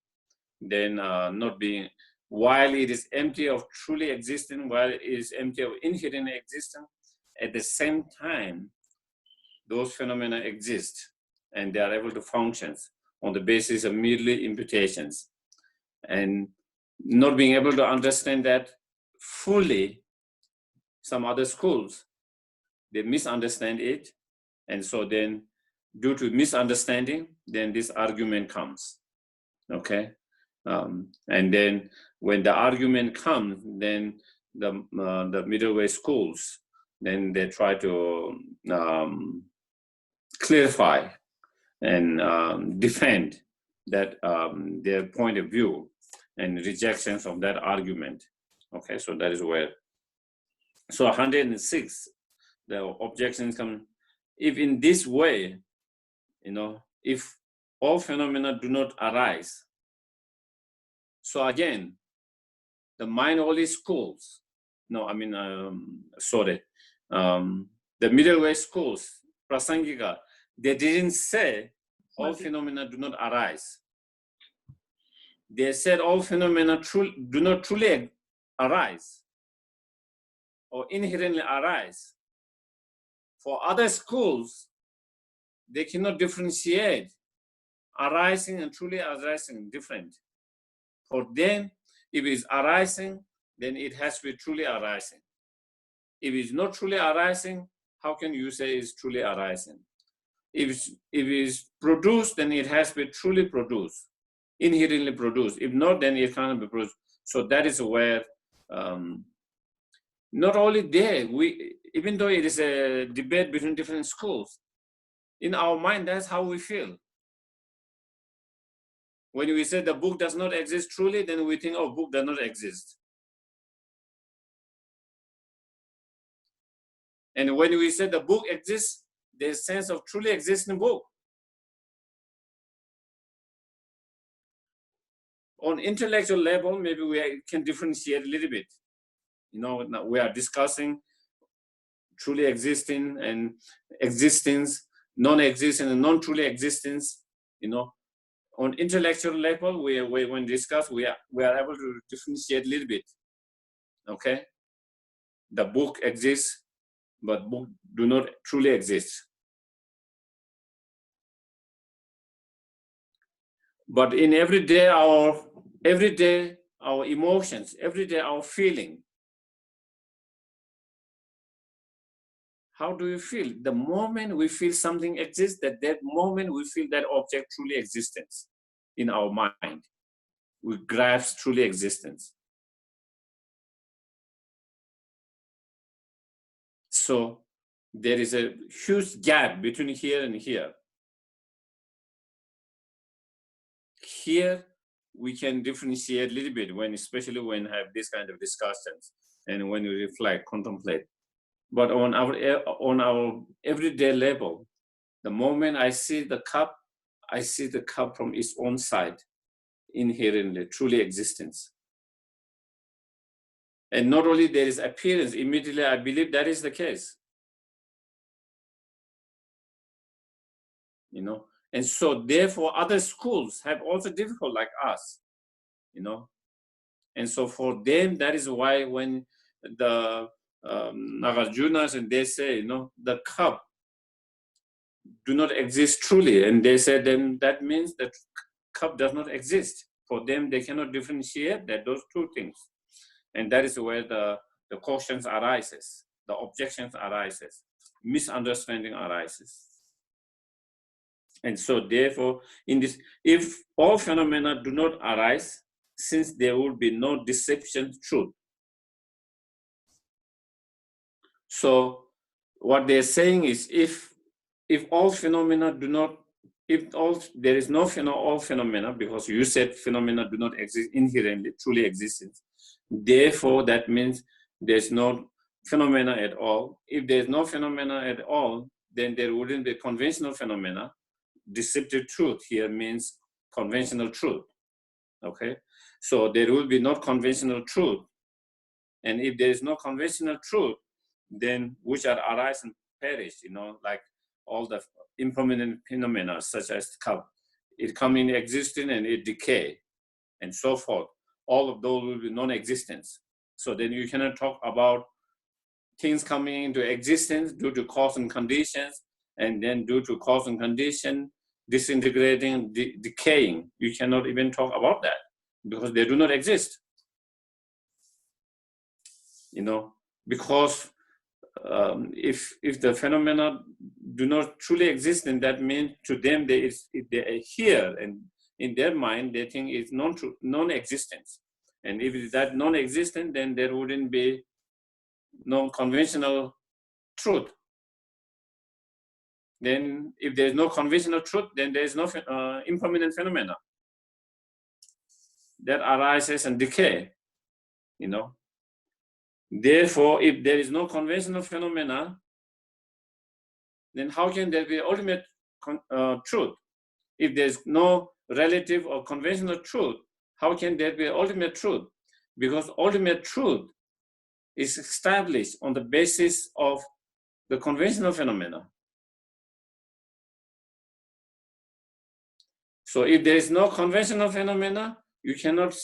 then not being, while it is empty of truly existing, while it is empty of inherent existence, at the same time, those phenomena exist and they are able to function on the basis of merely imputations. And not being able to understand that fully, some other schools, they misunderstand it. And so then, due to misunderstanding, then this argument comes, okay? And then when the argument comes, then the middle way schools, then they try to clarify and defend that their point of view and rejections of that argument. Okay, so that is where. So 106, the objections come. If in this way, if all phenomena do not arise, so again, the mind only schools. No, I mean, sorry. The middle way schools, Prasangika, they didn't say all phenomena do not arise. They said all phenomena do not truly arise or inherently arise. For other schools, they cannot differentiate arising and truly arising different. For them, if it is arising, then it has to be truly arising. If it's not truly arising, how can you say it's truly arising? If it's produced, then it has to be truly produced, inherently produced. If not, then it cannot be produced. So that is where, not only there, even though it is a debate between different schools, in our mind, that's how we feel. When we say the book does not exist truly, then we think, oh, book does not exist. And when we say the book exists, there's a sense of truly existing book. On intellectual level, maybe we can differentiate a little bit. Now we are discussing truly existing and existence, non-existent and non-truly existence. On intellectual level, when discussed, we are able to differentiate a little bit. Okay, the book exists, but book do not truly exist. But in every day our emotions, every day our feeling. How do you feel? The moment we feel something exists, that moment we feel that object truly existence. in our mind. We grasp truly existence. So there is a huge gap between here and here. Here, we can differentiate a little bit when, especially when have this kind of discussions and when we reflect, contemplate. But on our everyday level, the moment I see the cup from its own side, inherently, truly existence. And not only there is appearance, immediately I believe that is the case. You know, and so therefore other schools have also difficult like us, you know. And so for them, that is why when the Nagarjunas and they say, you know, the cup do not exist truly, and they say then that means that cup does not exist. For them, they cannot differentiate that those two things. And that is where the questions arises, the objections arises, misunderstanding arises. And so therefore, in this, if all phenomena do not arise, since there will be no deception truth. So what they're saying is if all phenomena do not, there is no all phenomena, because you said phenomena do not exist inherently, truly existence. Therefore, that means there's no phenomena at all. If there's no phenomena at all, then there wouldn't be conventional phenomena. Deceptive truth here means conventional truth. Okay, so there will be not conventional truth. And if there is no conventional truth, then which are arise and perish, you know, like all the impermanent phenomena such as cup, it come in existence and it decay and so forth. All of those will be non-existence. So then you cannot talk about things coming into existence due to cause and conditions, and then due to cause and condition, disintegrating, decaying. You cannot even talk about that because they do not exist. You know, because if the phenomena do not truly exist, then that means to them they are here, and in their mind they think it's non-existence. And if it's that non-existent, then there wouldn't be no conventional truth. Then if there's no conventional truth, then there's no impermanent phenomena that arises and decay, you know. Therefore, if there is no conventional phenomena, then how can there be ultimate truth? If there's no relative or conventional truth, how can there be ultimate truth? Because ultimate truth is established on the basis of the conventional phenomena. So if there is no conventional phenomena, you cannot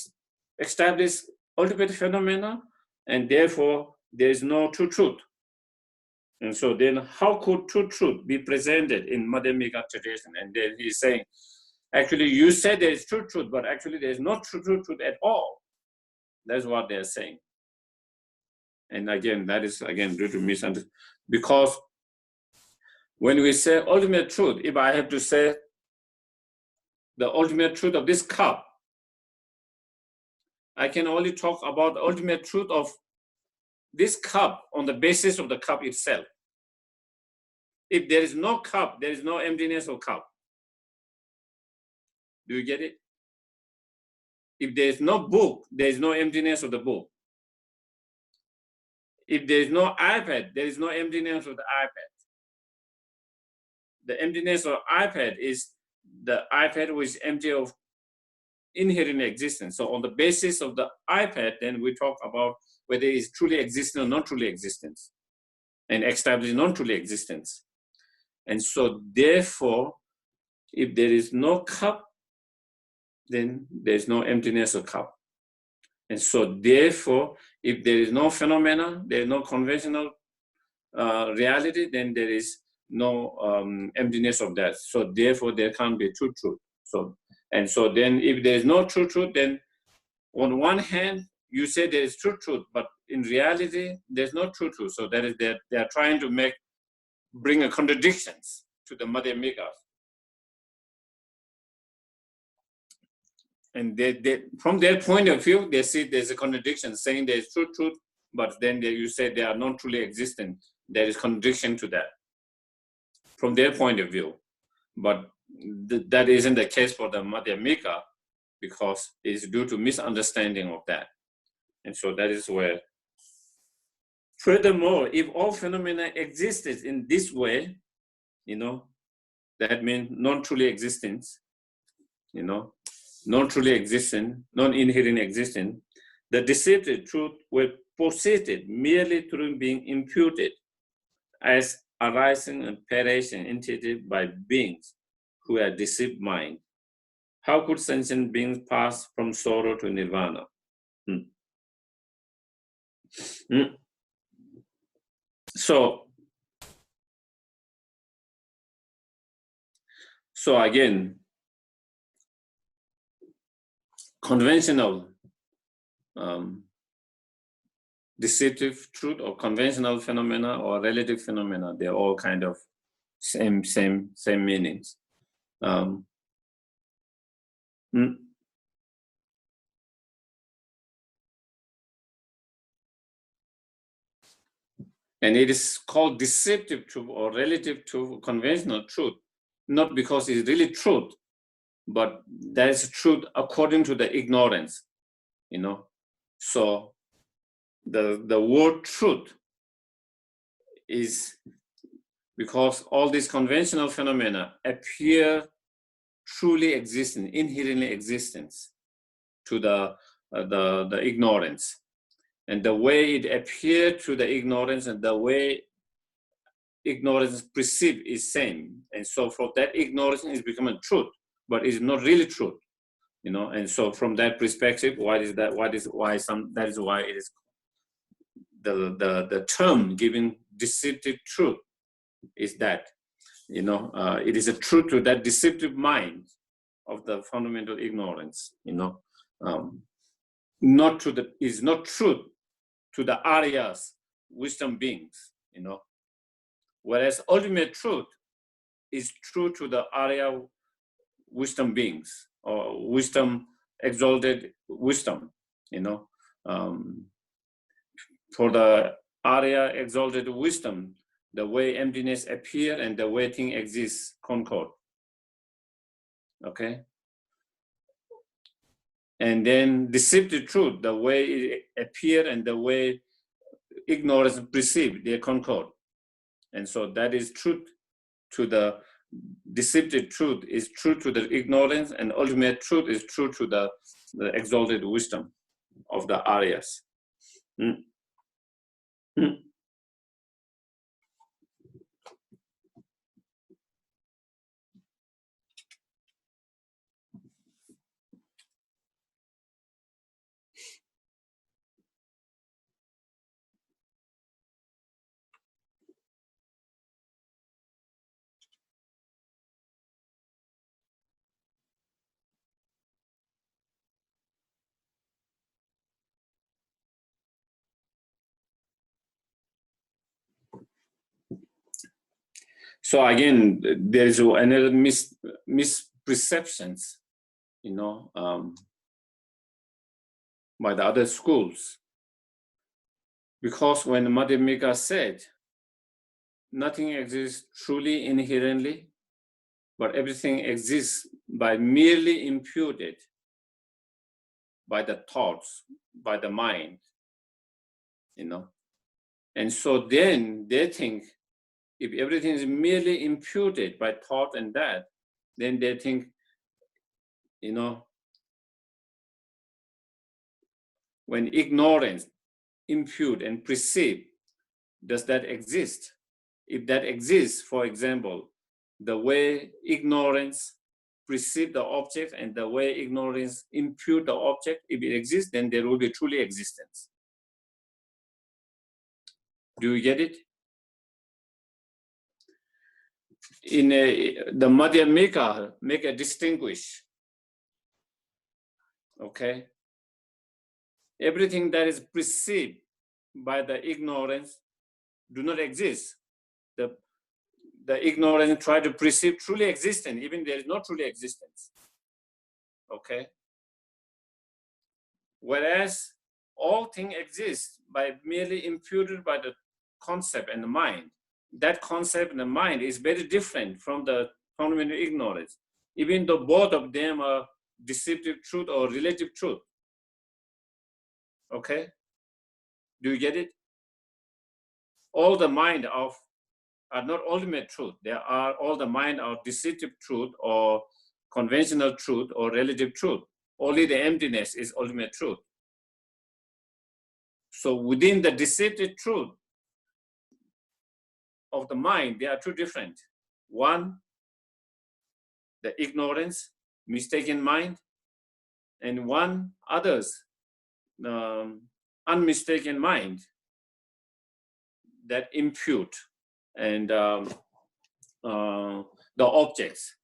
establish ultimate phenomena, and therefore there is no true truth. And so then how could true truth be presented in Madhyamika tradition? And then he's saying, actually you said there is true truth, but actually there is no true truth at all. That's what they're saying. And again, that is again due to misunderstanding. Because when we say ultimate truth, if I have to say the ultimate truth of this cup, I can only talk about the ultimate truth of this cup on the basis of the cup itself. If there is no cup, there is no emptiness of cup. Do you get it? If there is no book, there is no emptiness of the book. If there is no iPad, there is no emptiness of the iPad. The emptiness of iPad is the iPad which is empty of inherent existence. So on the basis of the iPad, then we talk about whether it is truly existent or not truly existence, and establish non-truly existence. And so therefore, if there is no cup, then there is no emptiness of cup. And so therefore, if there is no phenomena, there is no conventional reality, then there is no emptiness of that. So therefore, there can't be true truth. So, and so then if there is no true truth, then on one hand, you say there is true truth, but in reality, there's no true truth. So that is that they are trying to bring a contradictions to the Madhyamika. And from their point of view, they see there's a contradiction, saying there's truth, but then you say they are not truly existent. There is contradiction to that from their point of view. But that isn't the case for the Madhyamika, because it's due to misunderstanding of that. And so that is where, furthermore, if all phenomena existed in this way, that means non-truly existence, non-truly existent, non-inherent existence, the deceptive truth were posited merely through being imputed as arising and perishing entity by beings who are deceived mind. How could sentient beings pass from sorrow to nirvana? So again, conventional deceptive truth or conventional phenomena or relative phenomena, they're all kind of same meanings. And it is called deceptive truth or relative to conventional truth, not because it's really truth, but that is truth according to the ignorance, So the word truth is because all these conventional phenomena appear truly existing, inherently existence to the ignorance. And the way it appeared to the ignorance and the way ignorance is perceived is same. And so for that ignorance is becoming truth, but it's not really truth, And so from that perspective, that is why it is the term giving deceptive truth is that, it is a truth to that deceptive mind of the fundamental ignorance, is not truth to the Aryas, wisdom beings, Whereas ultimate truth is true to the Arya wisdom beings or wisdom, exalted wisdom, For the Arya exalted wisdom, the way emptiness appear and the way thing exists concord. Okay? And then deceptive truth, the way it appear and the way ignorance perceived, they concord. And so that is truth to the deceptive truth is true to the ignorance, and ultimate truth is true to the exalted wisdom of the Aryas. So again, there is another misperceptions, by the other schools. Because when Madhyamika said, nothing exists truly inherently, but everything exists by merely imputed by the thoughts, by the mind, And so then they think, if everything is merely imputed by thought and that, then they think, when ignorance impute and perceive, does that exist? If that exists, for example, the way ignorance perceive the object and the way ignorance impute the object, if it exists, then there will be truly existence. Do you get it? In the Madhyamika, make a distinguish. Okay? Everything that is perceived by the ignorance do not exist. The ignorance try to perceive truly existence, even there is no truly existence. Okay? whereas all things exist by merely imputed by the concept and the mind. That concept and the mind is very different from the fundamental ignorance, even though both of them are deceptive truth or relative truth. Okay? Do you get it? All the mind of are not ultimate truth. There are all the mind of deceptive truth or conventional truth or relative truth. Only the emptiness is ultimate truth. So within the deceptive truth of the mind, they are two different. One, the ignorance, mistaken mind, and one, others, unmistaken mind that impute and the objects.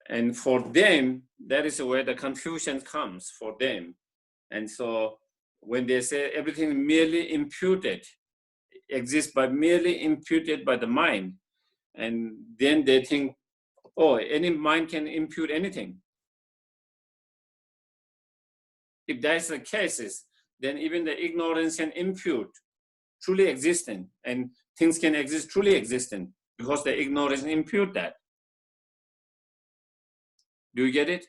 And for them, that is where the confusion comes for them. And so when they say everything merely imputed, exists by merely imputed by the mind, and then they think, oh, any mind can impute anything. If that's the case, then even the ignorance can impute truly existent, and things can exist truly existent because the ignorance impute that. Do you get it?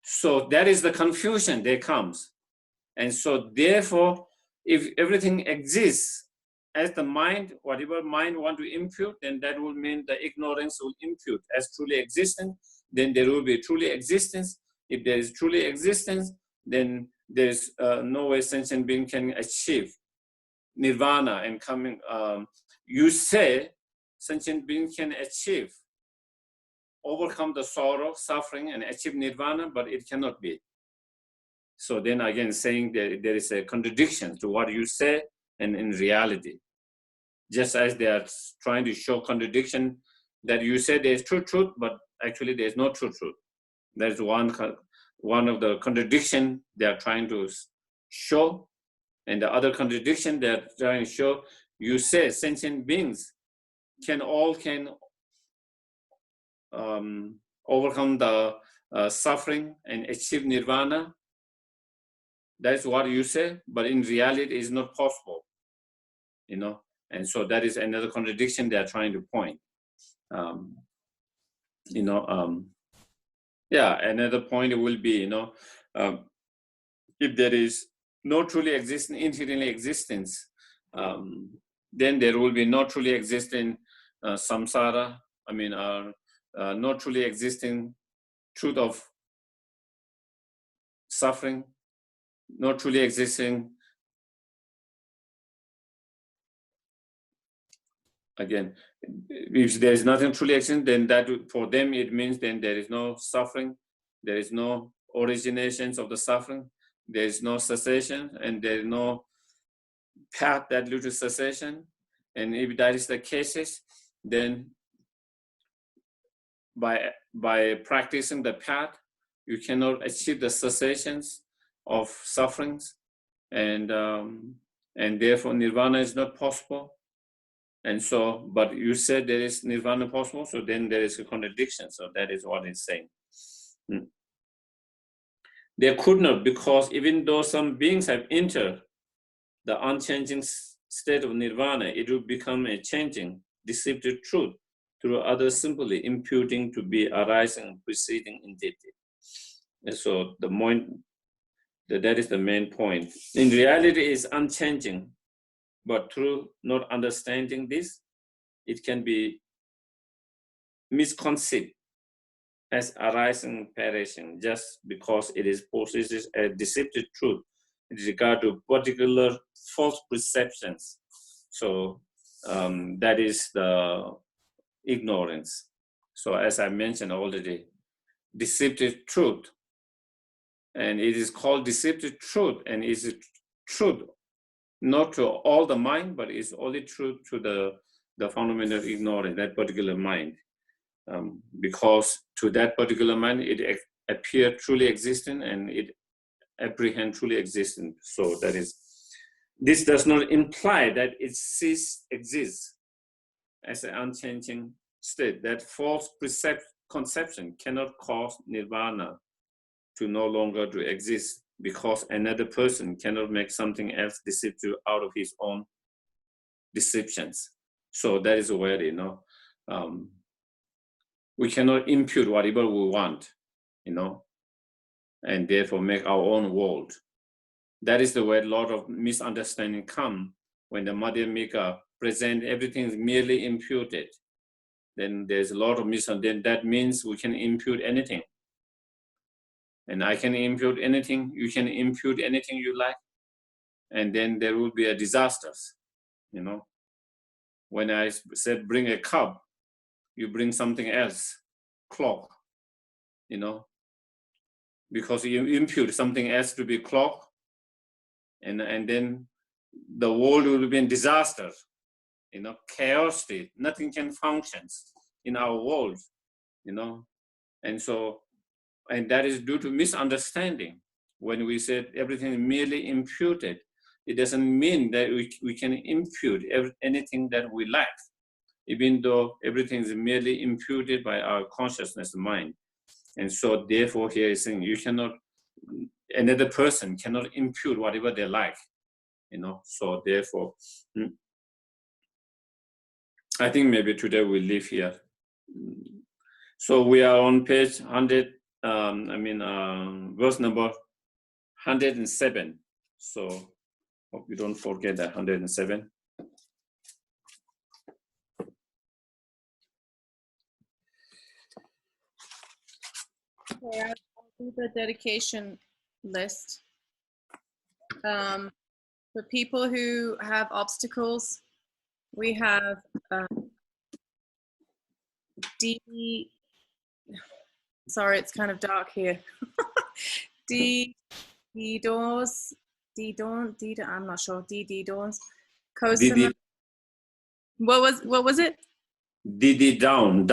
So that is the confusion that comes. And so therefore, if everything exists as the mind, whatever mind want to impute, then that will mean the ignorance will impute as truly existent, then there will be truly existence. If there is truly existence, then there's no way sentient being can achieve nirvana and coming. You say sentient being can achieve, overcome the sorrow, suffering, and achieve nirvana, but it cannot be. So then again, saying that there is a contradiction to what you say and in reality. Just as they are trying to show contradiction that you say there's true truth, but actually there's no true truth. That's one of the contradiction they are trying to show. And the other contradiction they are trying to show, you say sentient beings can overcome the suffering and achieve nirvana. That's what you say, but in reality, it is not possible, you know. And so that is another contradiction they are trying to point. Yeah, another point will be, if there is no truly existing inherently existence, then there will be no truly existing samsara. I mean, no truly existing truth of suffering, no truly existing. Again, if there is nothing truly existing, then that for them it means then there is no suffering, there is no originations of the suffering, there is no cessation, and there is no path that leads to cessation. And if that is the case, then by practicing the path, you cannot achieve the cessations of sufferings, and therefore nirvana is not possible. And so, but you said there is nirvana possible, so then there is a contradiction. So that is what it's saying. There could not, because even though some beings have entered the unchanging state of nirvana, it will become a changing, deceptive truth through others simply imputing to be arising and preceding entity. And so that is the main point. In reality, it is unchanging. But through not understanding this, it can be misconceived as arising and perishing just because it is possesses a deceptive truth in regard to particular false perceptions. So that is the ignorance. So as I mentioned already, deceptive truth, and it is called deceptive truth, and is it truth not to all the mind, but it's only true to the fundamental ignorance, that particular mind. Because to that particular mind, it appears truly existent and it apprehend truly existent. So that is, this does not imply that it ceases exists as an unchanging state. That false conception cannot cause nirvana to no longer to exist because another person cannot make something else deceptive out of his own deceptions. So that is where, you know, we cannot impute whatever we want, you know, and therefore make our own world. That is the way a lot of misunderstanding come when the Madhyamika present everything is merely imputed. Then there's a lot of misunderstanding. That means we can impute anything. And I can impute anything, you can impute anything you like, and then there will be a disasters, you know. When I said bring a cup, you bring something else, clock, you know, because you impute something else to be clock, and then the world will be in disaster, you know, chaos state, nothing can function in our world, you know. And so, and that is due to misunderstanding. When we said everything is merely imputed, it doesn't mean that we can impute anything that we lack, even though everything is merely imputed by our consciousness mind. And so therefore here is saying you cannot, another person cannot impute whatever they like, you know. So therefore, I think maybe today we'll leave here. So we are on page 100, verse number 107. So hope you don't forget that 107. Okay, I'll do the dedication list. For people who have obstacles, we have sorry, it's kind of dark here. I'm not sure. Kosama. What was it? Didi down.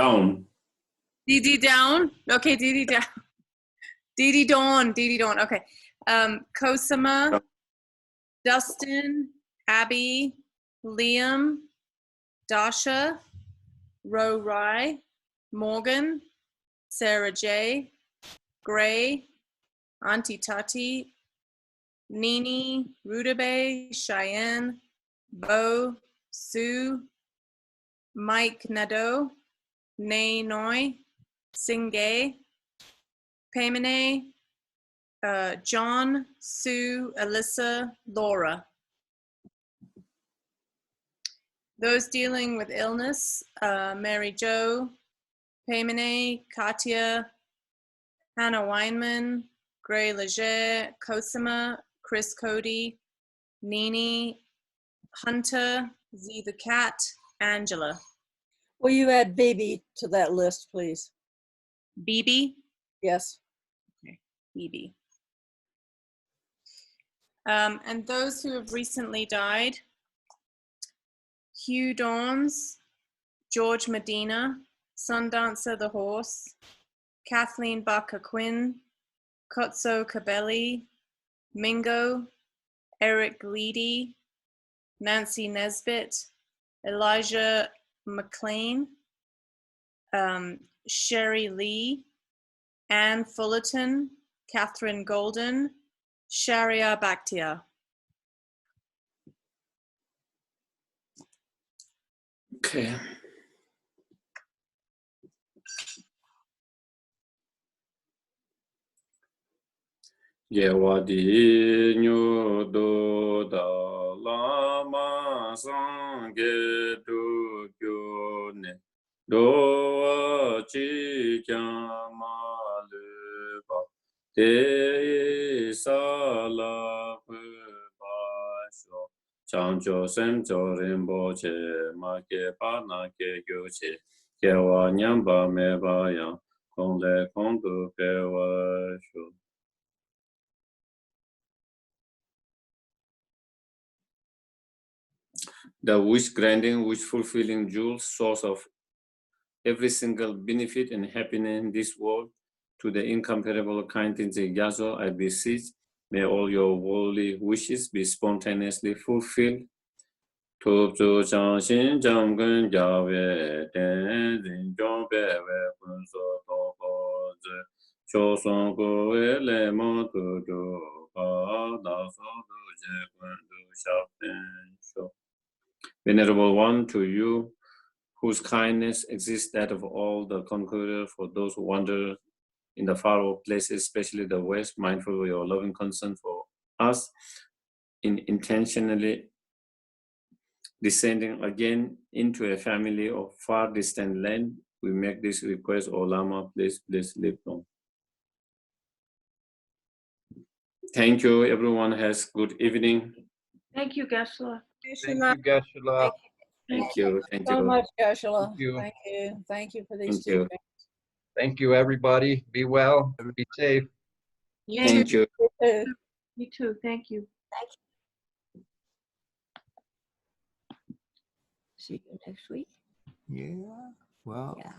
DD down. Okay, DD down. DD dawn. Okay. Kosama, Dustin, Abby, Liam, Dasha, Ro Rai, Morgan, Sarah J, Gray, Auntie Tati, Nini, Rutabe, Cheyenne, Bo, Sue, Mike Nadeau, Nay Noi, Singay, Paymane, John, Sue, Alyssa, Laura. Those dealing with illness, Mary Jo, Paymane, Katya, Hannah Weinman, Gray Leger, Cosima, Chris Cody, Nini, Hunter, Z the Cat, Angela. Will you add BB to that list, please? BB? Yes. Okay, BB. And those who have recently died, Hugh Dawns, George Medina, Sundancer the Horse, Kathleen Barker Quinn, Kotso Cabelli, Mingo, Eric Leedy, Nancy Nesbitt, Elijah McLean, Sherry Lee, Anne Fullerton, Catherine Golden, Sharia Bakhtiar. Okay. Yewadi nyodo da lama sange do gyone do chi kyama le ba te sala ba sho chanjo semjo rembo che ma ke pa na ke gyo che ke wa nyamba me ba ya kong le kong du ke wa sho. The wish granting, wish fulfilling jewel, source of every single benefit and happiness in this world, to the incomparable kindness of Yaso, I beseech, may all your worldly wishes be spontaneously fulfilled. Tupzu changshin jamgun jawe ten zin jombe we kunso toko ze Choson go ele moto do da so do je do sharpen so. Venerable One, to you, whose kindness exists that of all the conqueror, for those who wander in the far off places, especially the West, mindful of your loving concern for us, in intentionally descending again into a family of far distant land, we make this request, O Lama, please live long. Thank you. Everyone has good evening. Thank you, Geshe. Thank you, Geshe-la. Thank you. Thank So you. much, Geshe-la. Thank you. Thank you. Thank you for these Thank you. teachings. Thank you, everybody. Be well. Be safe. You Thank too. you. You too. You too. Thank you. See you next week. Yeah. Well, Yeah.